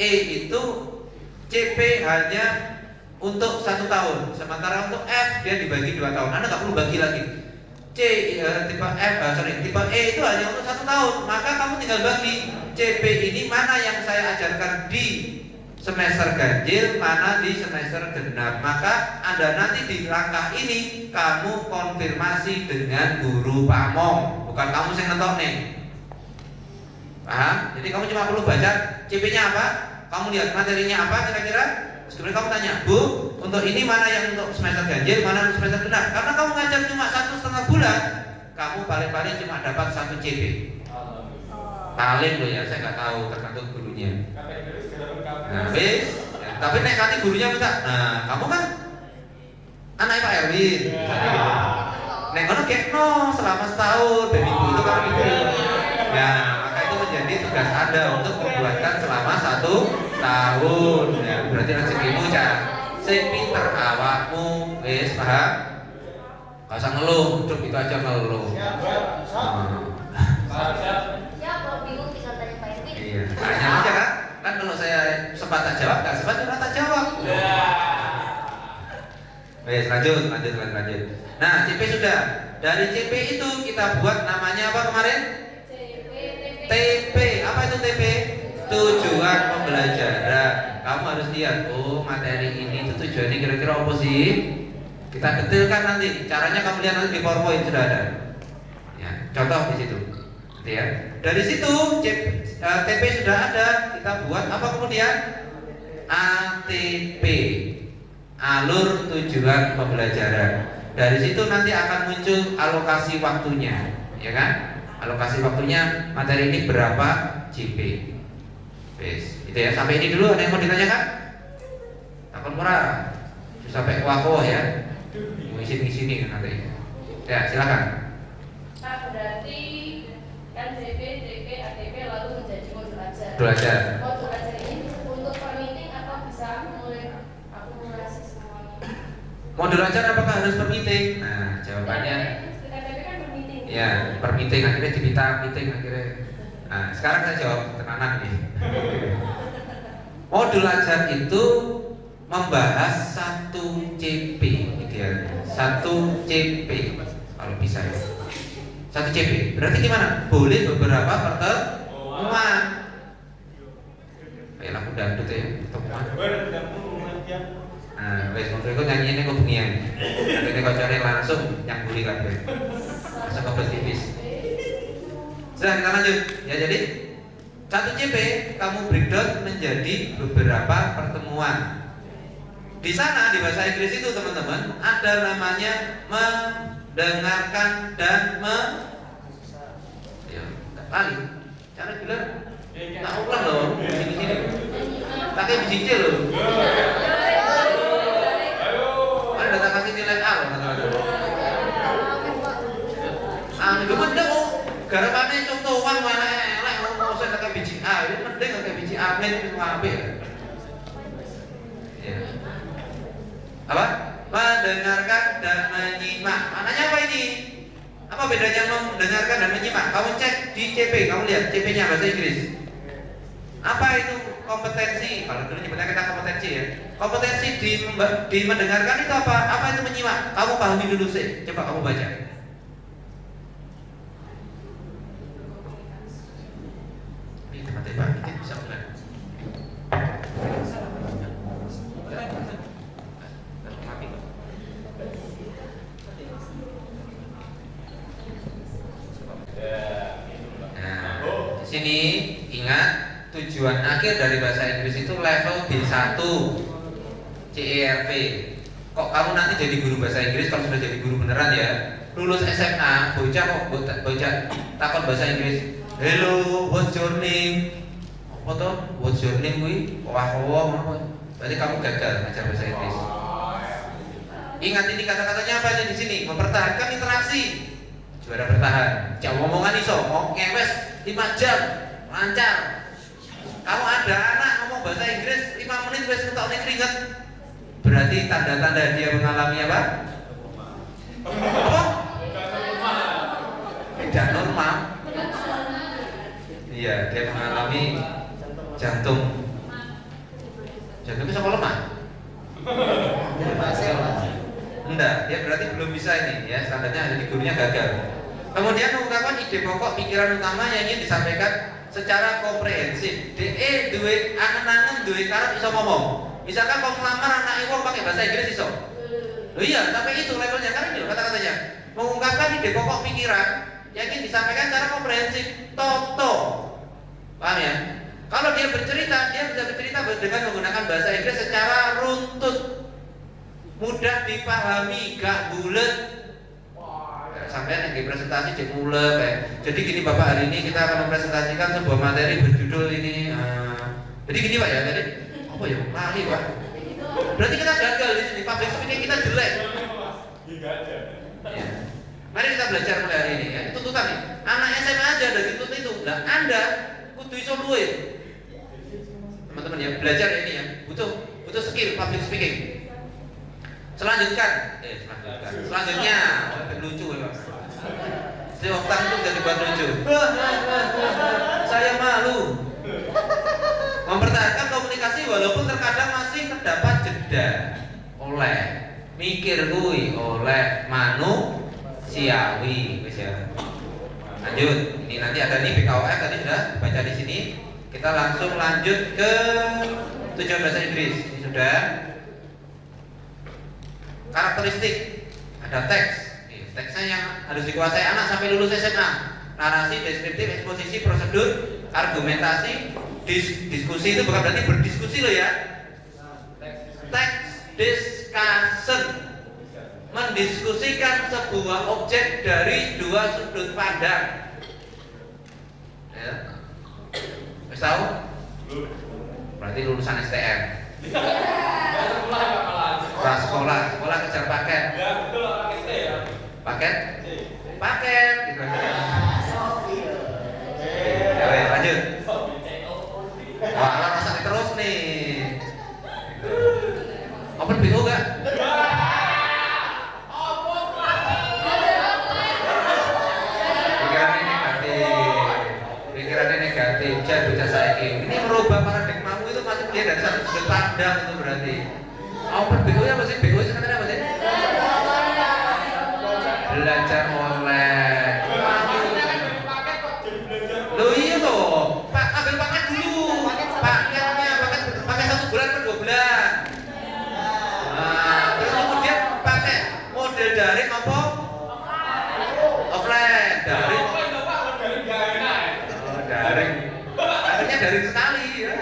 E itu CP hanya untuk 1 tahun, sementara untuk F dia dibagi 2 tahun. Anda nggak perlu bagi lagi. Tipe E itu hanya untuk 1 tahun, maka kamu tinggal bagi CP ini mana yang saya ajarkan di semester ganjil, mana di semester genap. Maka Anda nanti di langkah ini kamu konfirmasi dengan guru pamong, bukan kamu yang nonton nih. Paham? Jadi kamu cuma perlu baca CP-nya apa, kamu lihat materinya apa kira-kira. Kemudian kamu tanya, Bu, untuk ini mana yang untuk semester ganjil, mana untuk semester genap? Karena kamu ngajar cuma 1,5 bulan, kamu paling-paling cuma dapat 1 CP. Paling loh ya, saya nggak tahu tergantung gurunya. Nah, bis, ya, tapi nek kali gurunya minta, nah kamu kan anak Pak Erwin, nek kono gekno selama setahun, dan ibu itu kan gitu. Ya, maka itu menjadi tugas Anda untuk membuatkan selama 1 tahun. Ya, berarti rezekimu ya, sing pinter awakmu, wis paham? Gak usah ngeluh, cukup itu aja ngeluh. Wes, lanjut. Nah, CP sudah. Dari CP itu kita buat namanya apa kemarin? TP. Apa itu TP? Tujuan pembelajaran. Kamu harus lihat, oh materi ini itu tujuannya kira-kira apa sih? Kita detailkan nanti. Caranya kamu lihat nanti di PowerPoint sudah ada. Ya, contoh di situ. Gitu ya. Dari situ TP sudah ada. Kita buat apa kemudian? ATP. Alur tujuan pembelajaran. Dari situ nanti akan muncul alokasi waktunya, ya kan? Alokasi waktunya materi ini berapa JP. Wes, itu ya. Sampai ini dulu ada yang mau ditanyakan? Takut murah. Sampai kuah ya. Ngisi nih nanti. Ya, silakan. Pak, berarti kan JP, TP, ATP lalu menjadi modul ajar. Modul ajar. Modul ajar ini untuk per meeting atau bisa mulai akumulasi semuanya? Modul ajar apakah harus per meeting? Nah, jawabannya TP kan per meeting. ya, per meeting akhirnya diminta meeting akhirnya. Nah, sekarang saya jawab tenanan nih. Modul ajar itu membahas satu CP idealnya. Satu CP kalau bisa ya. Satu CP. Berarti gimana? Boleh beberapa pertemuan. Kayak lagu dangdut ya, pertemuan. Nah, wes motor itu nyanyiinnya kok bengian. Nanti kau cari langsung yang buli kabeh. Langsung ke tipis. Sudah kita lanjut. Ya jadi satu CP kamu breakdown menjadi beberapa pertemuan. Di sana di bahasa Inggris itu teman-teman ada namanya mendengarkan dan ya, kali. Cara bilang tak ulang loh sini. Pakai biji loh. Ada tak kasih nilai A loh kata-kata. Itu mending garapannya contoh uang mana elek mau saya pakai biji A, itu mending pakai biji A itu apik. Ya. Apa? Mendengarkan dan menyimak. Maknanya apa ini? Apa bedanya mendengarkan dan menyimak? Kamu cek di CP, kamu lihat CP-nya bahasa Inggris. Apa itu kompetensi? Kalau dulu nyebutnya kita kompetensi ya. Kompetensi di mendengarkan itu apa? Apa itu menyimak? Kamu pahami dulu sih. Coba kamu baca. Ini teman-teman Pak, kita bisa mulai. Sini ingat tujuan akhir dari bahasa Inggris itu level B1 CERP. Kok kamu nanti jadi guru bahasa Inggris kalau sudah jadi guru beneran ya? Lulus SMA, bocah takon bahasa Inggris. Hello, what's your name? Apa toh? What's your name kuwi? Wah, berarti kamu gagal ngajar bahasa Inggris. Ingat ini kata-katanya apa aja di sini? Mempertahankan interaksi. Juara bertahan. Jangan ngomongan iso, mau ngewes 5 jam, lancar. Kamu ada anak ngomong bahasa Inggris 5 menit wes ketokne keringet. Berarti tanda-tanda dia mengalami apa? Apa? Tidak normal. Iya, dia mengalami jantung. Jantungnya sama lemah. Enggak, dia berarti belum bisa ini ya, standarnya ada di gurunya gagal. Kemudian mengungkapkan ide pokok pikiran utama yang ingin disampaikan secara komprehensif. DE duwe angen-angen duwe karep iso ngomong. Misalkan kamu melamar anak ibu pakai bahasa Inggris iso. Loh iya, tapi itu levelnya kan ini loh kata-katanya. Mengungkapkan ide pokok pikiran yang ingin disampaikan secara komprehensif. Toto. Paham ya? Kalau dia bercerita, dia bisa bercerita dengan menggunakan bahasa Inggris secara runtut, mudah dipahami, gak bulet. Sampai yang presentasi cek mulai kayak. Jadi gini Bapak, hari ini kita akan mempresentasikan sebuah materi berjudul ini. Jadi gini Pak ya tadi. Apa ya? Lari Pak. Berarti kita gagal di sini. Public speaking kita jelek. Ya. Mari kita belajar mulai hari ini ya. Tuntutan nih. Anak SMA aja ada dituntut itu. Lah Anda kudu iso luwe. Teman-teman ya, belajar ini ya. Butuh skill public speaking. Selanjutnya, lebih lucu ya Pak. Si Oktan itu jadi buat lucu. Saya malu. Mempertahankan komunikasi walaupun terkadang masih terdapat jeda oleh mikir kuwi oleh manusiawi, wis ya. Lanjut, ini nanti ada nih PKOF tadi sudah baca di sini. Kita langsung lanjut ke tujuan bahasa Inggris. Ini sudah. Karakteristik, ada teks. Teksnya yang harus dikuasai anak sampai lulus SMA. Narasi, deskriptif, eksposisi, prosedur, argumentasi, diskusi itu bukan berarti berdiskusi loh ya. Teks discussion, mendiskusikan sebuah objek dari dua sudut pandang. Ya. Wis tahu? Berarti lulusan STM. Sekolah kejar paket. Ya betul, orang SD ya. Paket? Paket. Ya, lanjut. Wah, rasa terus nih. Open BO enggak? Pikirannya negatif. Bocah saiki. Ini merubah paradigmamu itu masih dia dari satu sudut pandang itu berarti. Open BO ya masih BO sebenarnya apa sih? Belajar online. Loh iya toh, Pak ambil paket dulu. Paketnya pakai 1 bulan per 2 bulan. Nah, terus kemudian pakai model daring apa? Offline. Daring. Oh, daring. Akhirnya daring sekali ya.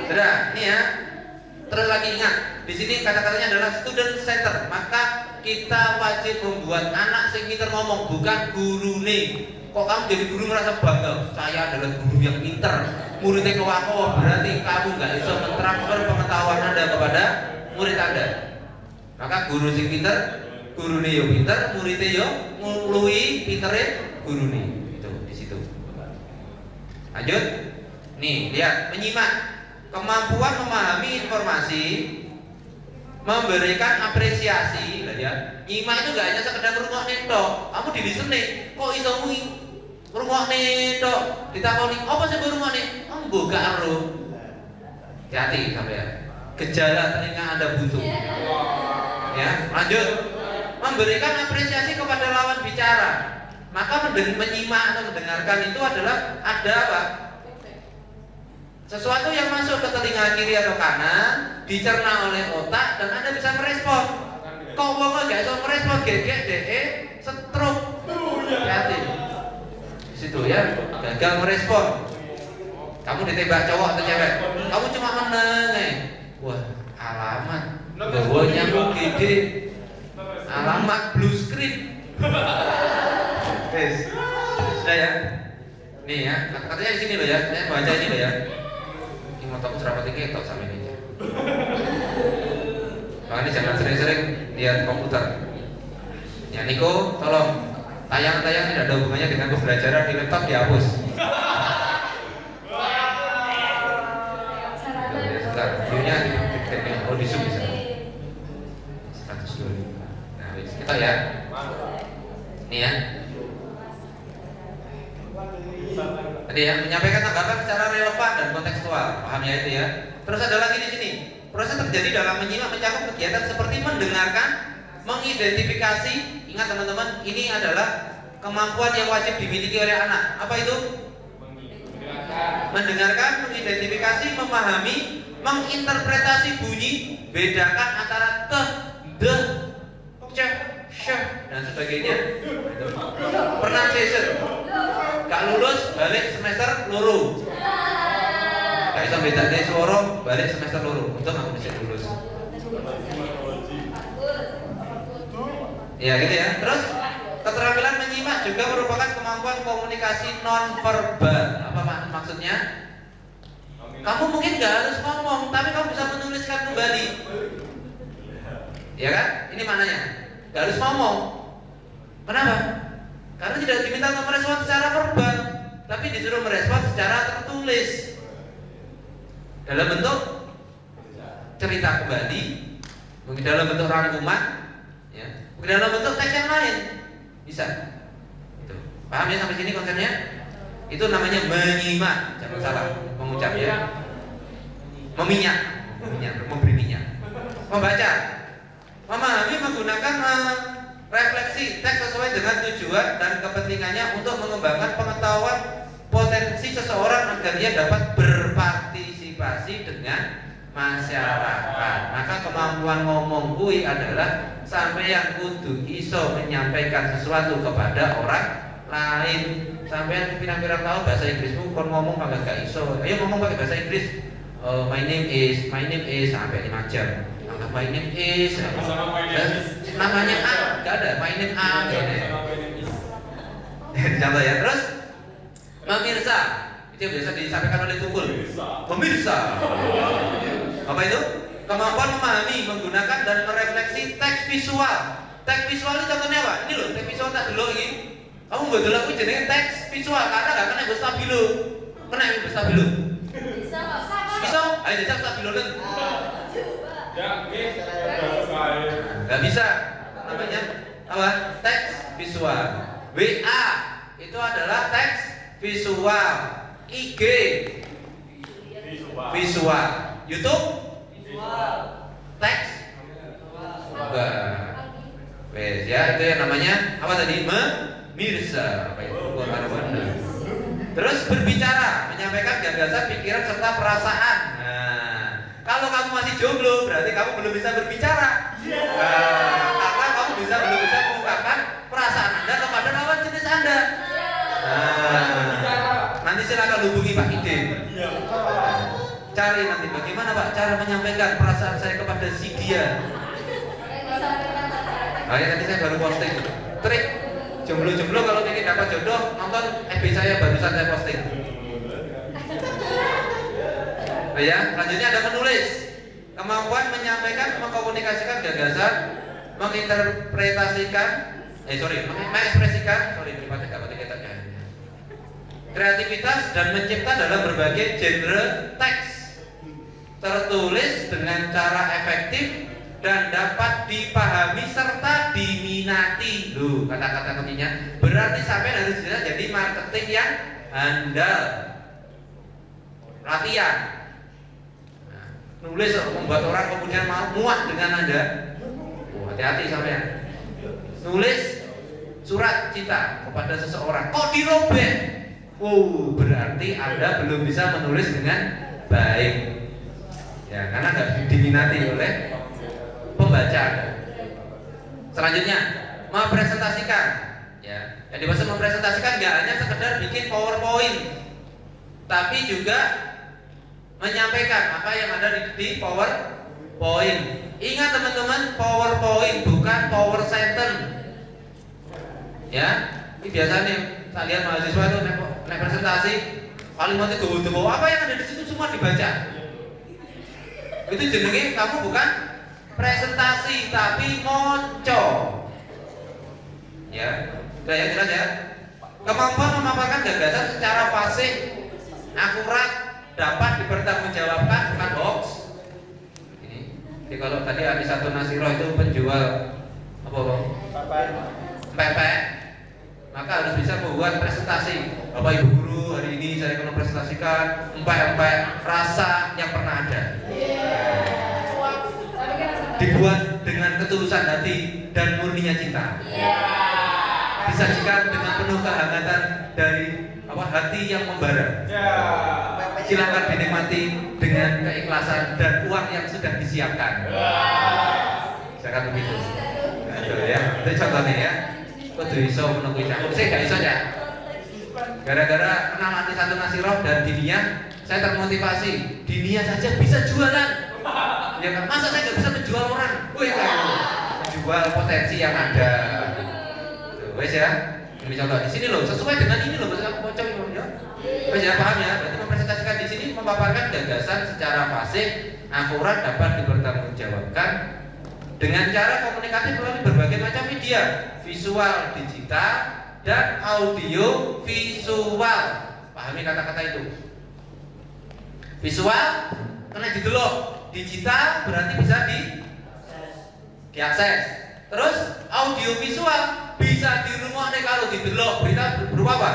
Sudah, ini ya. Terus lagi ingat, di sini kata-katanya adalah student center. Maka kita wajib membuat anak sing pinter ngomong, bukan guru nih. Kok kamu jadi guru merasa bangga? Saya adalah guru yang pinter. Muridnya kewako, berarti kamu nggak bisa mentransfer pengetahuan Anda kepada murid Anda. Maka guru sing pinter, guru nih yo pinter, muridnya yo ngului pinternya guru nih. Itu di situ. Lanjut. Nih, lihat, menyimak. Kemampuan memahami informasi, memberikan apresiasi, ya. Nyimak itu gak hanya sekedar ngrungokne tok. Kamu di listening, kok iso ngrungokne tok? Ditakoni, apa sih ngrungokne? Embo gak ero. Hati-hati sampean. Gejala telinga Anda buntu. Ya, lanjut. Memberikan apresiasi kepada lawan bicara. Maka menyimak atau mendengarkan itu adalah ada apa? Sesuatu yang masuk ke telinga kiri atau kanan dicerna oleh otak dan Anda bisa merespon. Kok wong gak iso merespon gegek DE stroke. Hati. Di situ ya, gagal merespon. Kamu ditembak cowok atau cewek, kamu cuma meneng. Wah, alamat. Gawe nyambung gede. Alamat blue screen. Wes. Sudah ya. Nih ya, katanya di sini loh ya. Saya baca ini loh ya. Motoku serapat tinggi atau sama ini aja. Makanya jangan sering-sering lihat komputer. Ya Niko, tolong tayangan-tayangan tidak ada hubungannya dengan pembelajaran di laptop dihapus. Sebentar, viewnya di zoom bisa. 120. Nah, kita ya. Ini ya. Tadi ya, menyampaikan tanggapan secara relevan dan kontekstual, paham ya itu ya. Terus ada lagi di sini, proses terjadi dalam menyimak mencakup kegiatan seperti mendengarkan, mengidentifikasi. Ingat teman-teman, ini adalah kemampuan yang wajib dimiliki oleh anak. Apa itu? Mendengarkan, mengidentifikasi, memahami, menginterpretasi bunyi, bedakan antara te, de, ce, she, dan sebagainya. Pronunciation. Gak lulus balik semester loro. Gak bisa beda deh suara balik semester loro. Untung aku bisa lulus. Ya gitu ya. Terus keterampilan menyimak juga merupakan kemampuan komunikasi non verbal. Apa maksudnya? Kamu mungkin gak harus ngomong, tapi kamu bisa menuliskan kembali. Ya kan? Ini maknanya. Gak harus ngomong. Kenapa? Karena tidak diminta untuk merespon secara verbal, tapi disuruh merespon secara tertulis dalam bentuk cerita kembali, mungkin dalam bentuk rangkuman, ya, mungkin dalam bentuk teks yang lain, bisa. Itu. Paham ya sampai sini konsepnya? Itu namanya menyimak, jangan salah mengucap ya. Memberi minyak. membaca, memahami, menggunakan, refleksi teks sesuai dengan tujuan dan kepentingannya untuk mengembangkan pengetahuan potensi seseorang agar ia dapat berpartisipasi dengan masyarakat. Maka kemampuan ngomong kui adalah sampeyan kudu iso menyampaikan sesuatu kepada orang lain. Sampeyan pirang-pirang tahu bahasa Inggrismu kon ngomong pakai gak iso. Ayo ngomong pakai bahasa Inggris. My name is sampai 5 jam. My name is namanya A, gak ada my name A gitu. Contoh ya. Terus memirsa, itu yang biasa disampaikan oleh Tukul. Memirsa. Apa itu? Kemampuan memahami, menggunakan dan merefleksi teks visual. Teks visual itu contohnya apa? Ini loh, teks visual tak dulu ini. Kamu nggak dulu aku jenenge teks visual karena nggak kena gue stabilo. Kena gue stabilo. Bisa nggak? Bisa? Ayo jajak stabilo deh. Nggak bisa. Namanya apa? Teks visual. WA itu adalah teks visual. IG visual. YouTube teks enggak. Wes ya, itu yang namanya apa tadi? Memirsa. Apa itu? Terus berbicara, menyampaikan gagasan, pikiran serta perasaan. Nah, kalau kamu masih jomblo, berarti kamu belum bisa berbicara. Karena kamu belum bisa mengungkapkan perasaan Anda kepada lawan jenis Anda. Nanti silakan hubungi Pak Idin. Cari nanti bagaimana Pak cara menyampaikan perasaan saya kepada si dia. Nanti saya baru posting trik jomblo-jomblo kalau ingin dapat jodoh nonton FB saya barusan saya posting. Nah ya, selanjutnya ada menulis. Kemampuan menyampaikan, mengkomunikasikan gagasan, menginterpretasikan, mengekspresikan, kreativitas dan mencipta dalam berbagai genre teks, tertulis dengan cara efektif dan dapat dipahami serta diminati. Loh, kata-kata kuncinya berarti sampai harus jadi marketing yang handal. Latihan. Nah, nulis membuat orang kemudian mau muat dengan Anda. Hati-hati sampean. Nulis surat cinta kepada seseorang kok dirobek. Berarti Anda belum bisa menulis dengan baik. Ya, karena nggak diminati oleh pembaca. Selanjutnya, mempresentasikan. Ya, yang dimaksud mempresentasikan nggak hanya sekedar bikin PowerPoint, tapi juga menyampaikan apa yang ada di PowerPoint. Ingat teman-teman, PowerPoint bukan Power Center. Ya, ini biasanya saya lihat mahasiswa itu naik presentasi, kalimatnya gowo-gowo, apa yang ada di situ semua dibaca. Itu jenenge kamu bukan presentasi tapi moco. Ya, sudah ya jelas ya. Kemampuan memaparkan gagasan secara fasih, akurat, dapat dipertanggungjawabkan, bukan hoax. Ini. Jadi kalau tadi Anisatun Nasiroh itu penjual apa bang? Pepek. Maka harus bisa membuat presentasi. Bapak Ibu Guru, hari ini saya akan mempresentasikan empek-empek rasa yang pernah ada. Dibuat dengan ketulusan hati dan murninya cinta. Disajikan dengan penuh kehangatan dari hati yang membara. Silakan dinikmati dengan keikhlasan dan uang yang sudah disiapkan. Silakan begitu. Nah, ya, itu contohnya ya. Kudu iso menunggu aku. Saya gak iso ya. Gara-gara kenal Anisatun Nasiroh dan Dinia, saya termotivasi. Dinia saja bisa jualan. Ya kan? Masa saya nggak bisa menjual orang? Jual potensi yang ada. Wes ya. Ini contoh di sini loh. Sesuai dengan ini loh. Maksud aku pocong ini ya. Wes ya, paham ya. Berarti mempresentasikan di sini memaparkan gagasan secara fasih, akurat, dapat dipertanggungjawabkan dengan cara komunikatif melalui berbagai macam media, visual, digital, dan audio visual. Pahami kata-kata itu. Visual kena didelok, digital berarti bisa diakses. Terus audio visual bisa dirungokne kalau didelok. Berita berupa apa?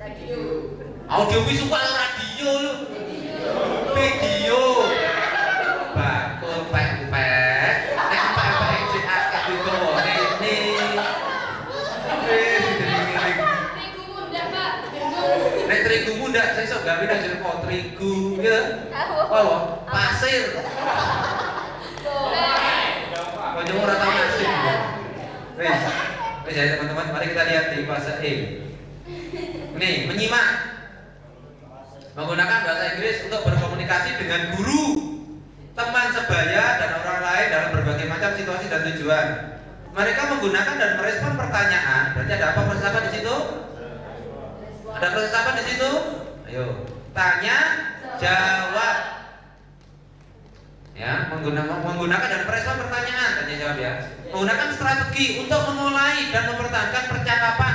Radio. Audio visual radio lu. Video. Bakul pek terigu muda, saya sok gawe nang jero terigu ya. Oh, pasir. Kok ora tau pasir. Wes ya teman-teman, mari kita lihat di fase E. Nih, menyimak. Menggunakan bahasa Inggris untuk berkomunikasi dengan guru, teman sebaya dan orang lain dalam berbagai macam situasi dan tujuan. Mereka menggunakan dan merespon pertanyaan. Berarti ada apa proses apa di situ? Ada proses apa di situ? Ayo, tanya, jawab. Ya, menggunakan dan merespon pertanyaan, tanya jawab ya. Menggunakan strategi untuk memulai dan mempertahankan percakapan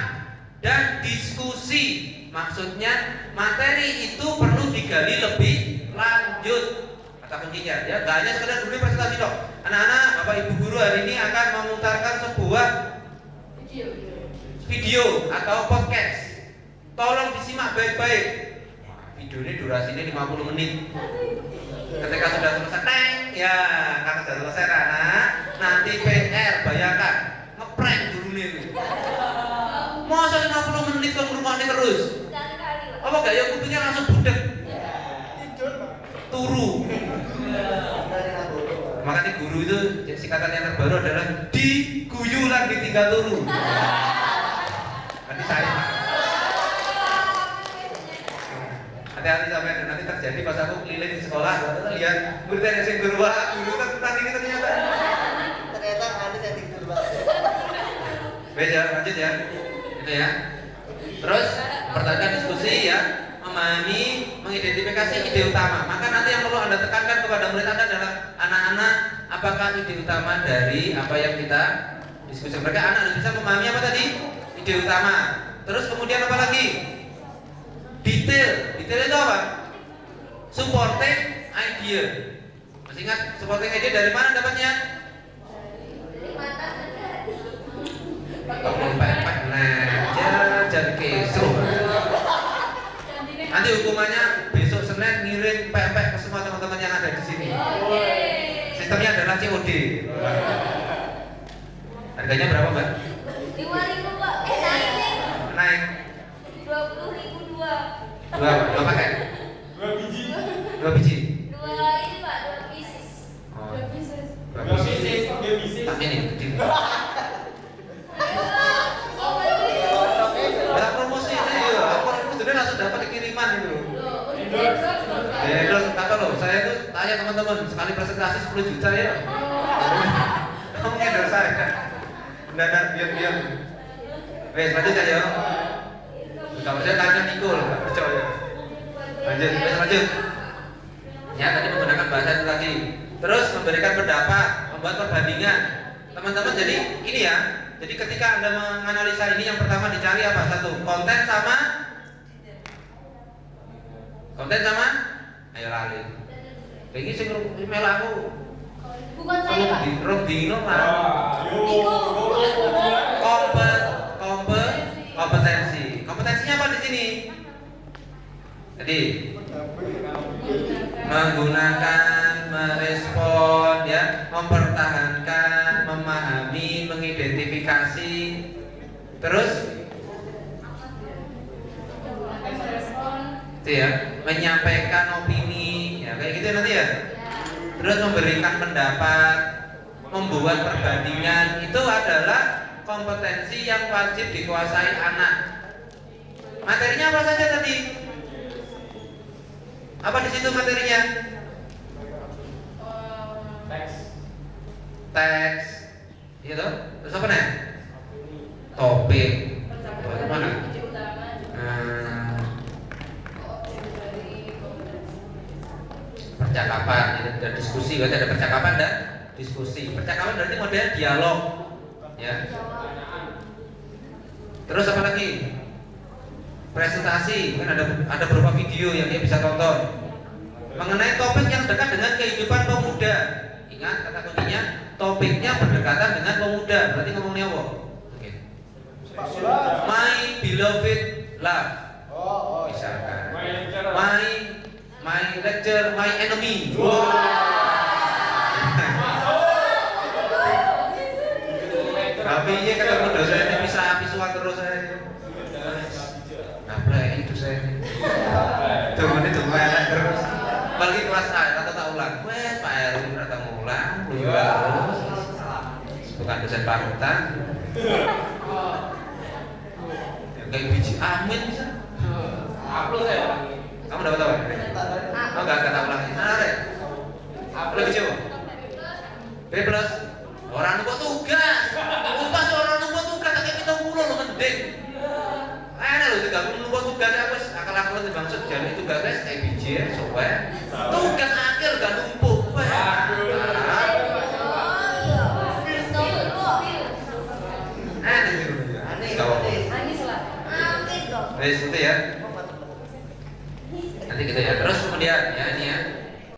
dan diskusi. Maksudnya materi itu perlu digali lebih lanjut. Kata kuncinya ya, gak hanya sekedar dulu presentasi dok. Anak-anak, bapak ibu guru hari ini akan memutarkan sebuah video atau podcast. Tolong disimak baik-baik. Video ini durasinya 50 menit. Ketika sudah selesai, teng, ya karena sudah selesai anak, nanti PR bayangkan ngeprank dulu nih. Masa 50 menit kok ngurungokne terus? Apa gak ya kupingnya langsung budek? Turu. Makanya guru itu singkatan yang terbaru adalah diguyu lan ditinggal turu. Nanti saya hati-hati sampai nanti terjadi pas aku keliling di sekolah, lihat murid yang sing guru nanti ternyata harus yang tidur Pak. Beda lanjut ya. Itu ya. Terus pertanyaan diskusi ya, memahami, mengidentifikasi ide utama. Maka nanti yang perlu Anda tekankan kepada murid Anda adalah anak-anak, apakah ide utama dari apa yang kita diskusi. Mereka anak harus bisa memahami apa tadi? Ide utama. Terus kemudian apa lagi? Detail. Detail itu apa? Supporting idea. Masih ingat supporting idea dari mana dapatnya? Bangun pepek jadi kesro. Nanti hukumannya besok Senin ngirim pepek ke semua teman-teman yang ada di sini. Sistemnya adalah COD. Harganya berapa Mbak? 5.000 Pak. Naik 20.000 dua. Dua paket? 2 biji. 2 biji? Dua ini Pak, 2 pieces. Oh. 2 pieces. 2 biji. Tak ini gede. Oh, Ada promosi ini ya. Aku sebenarnya langsung dapat kiriman itu. Terus kata loh, saya itu tanya teman-teman sekali presentasi 10 juta ya. Kamu nyadar saya? Nggak diam-diam. Wes lanjut aja. Kalau saya tanya Nikol, nggak percaya. Lanjut. Ya tadi menggunakan bahasa itu tadi. Terus memberikan pendapat, membuat perbandingan. Teman-teman jadi ini ya. Jadi ketika Anda menganalisa ini yang pertama dicari apa? Satu, konten sama ayo lali. Ini sing email aku. Bukan saya Pak. Dino lah. Kompetensi. Kompetensinya apa di sini? Jadi menggunakan, merespon, ya, mempertahankan, memahami, mengidentifikasi, terus, itu ya, menyampaikan opini, ya kayak gitu nanti ya. Terus memberikan pendapat, membuat perbandingan, itu adalah kompetensi yang wajib dikuasai anak. Materinya apa saja tadi? Apa di situ materinya? Teks, gitu. Terus apa nih? Topik. Mana? Percakapan, ada diskusi, berarti ada percakapan dan diskusi. Percakapan berarti model dialog, ya. Terus apa lagi? Presentasi, kan ada beberapa video yang dia bisa tonton mengenai topik yang dekat dengan kehidupan pemuda. Ingat kata kuncinya, topiknya berdekatan dengan pemuda. Berarti ngomongnya apa? Oke. My beloved love. Misalkan. My lecture, my enemy. Tapi ini ketemu dosen ini bisa api suat terus saya. Nah, itu saya. parutan. Ya, kayak biji amin bisa. Upload ya. Kamu dapat apa? Oh enggak kata ulangi. Nah, Rek. Upload biji apa? B plus. Orang nunggu tugas. Lupa orang nunggu tugas tak kayak kita mulu lo mending. Ana lho tidak nunggu tugas wis akal-akalan dimaksud jalur tugas wis biji ya supaya tugas akhir gak numpuk. Wes itu ya. Nanti kita ya. Terus kemudian ya ini ya.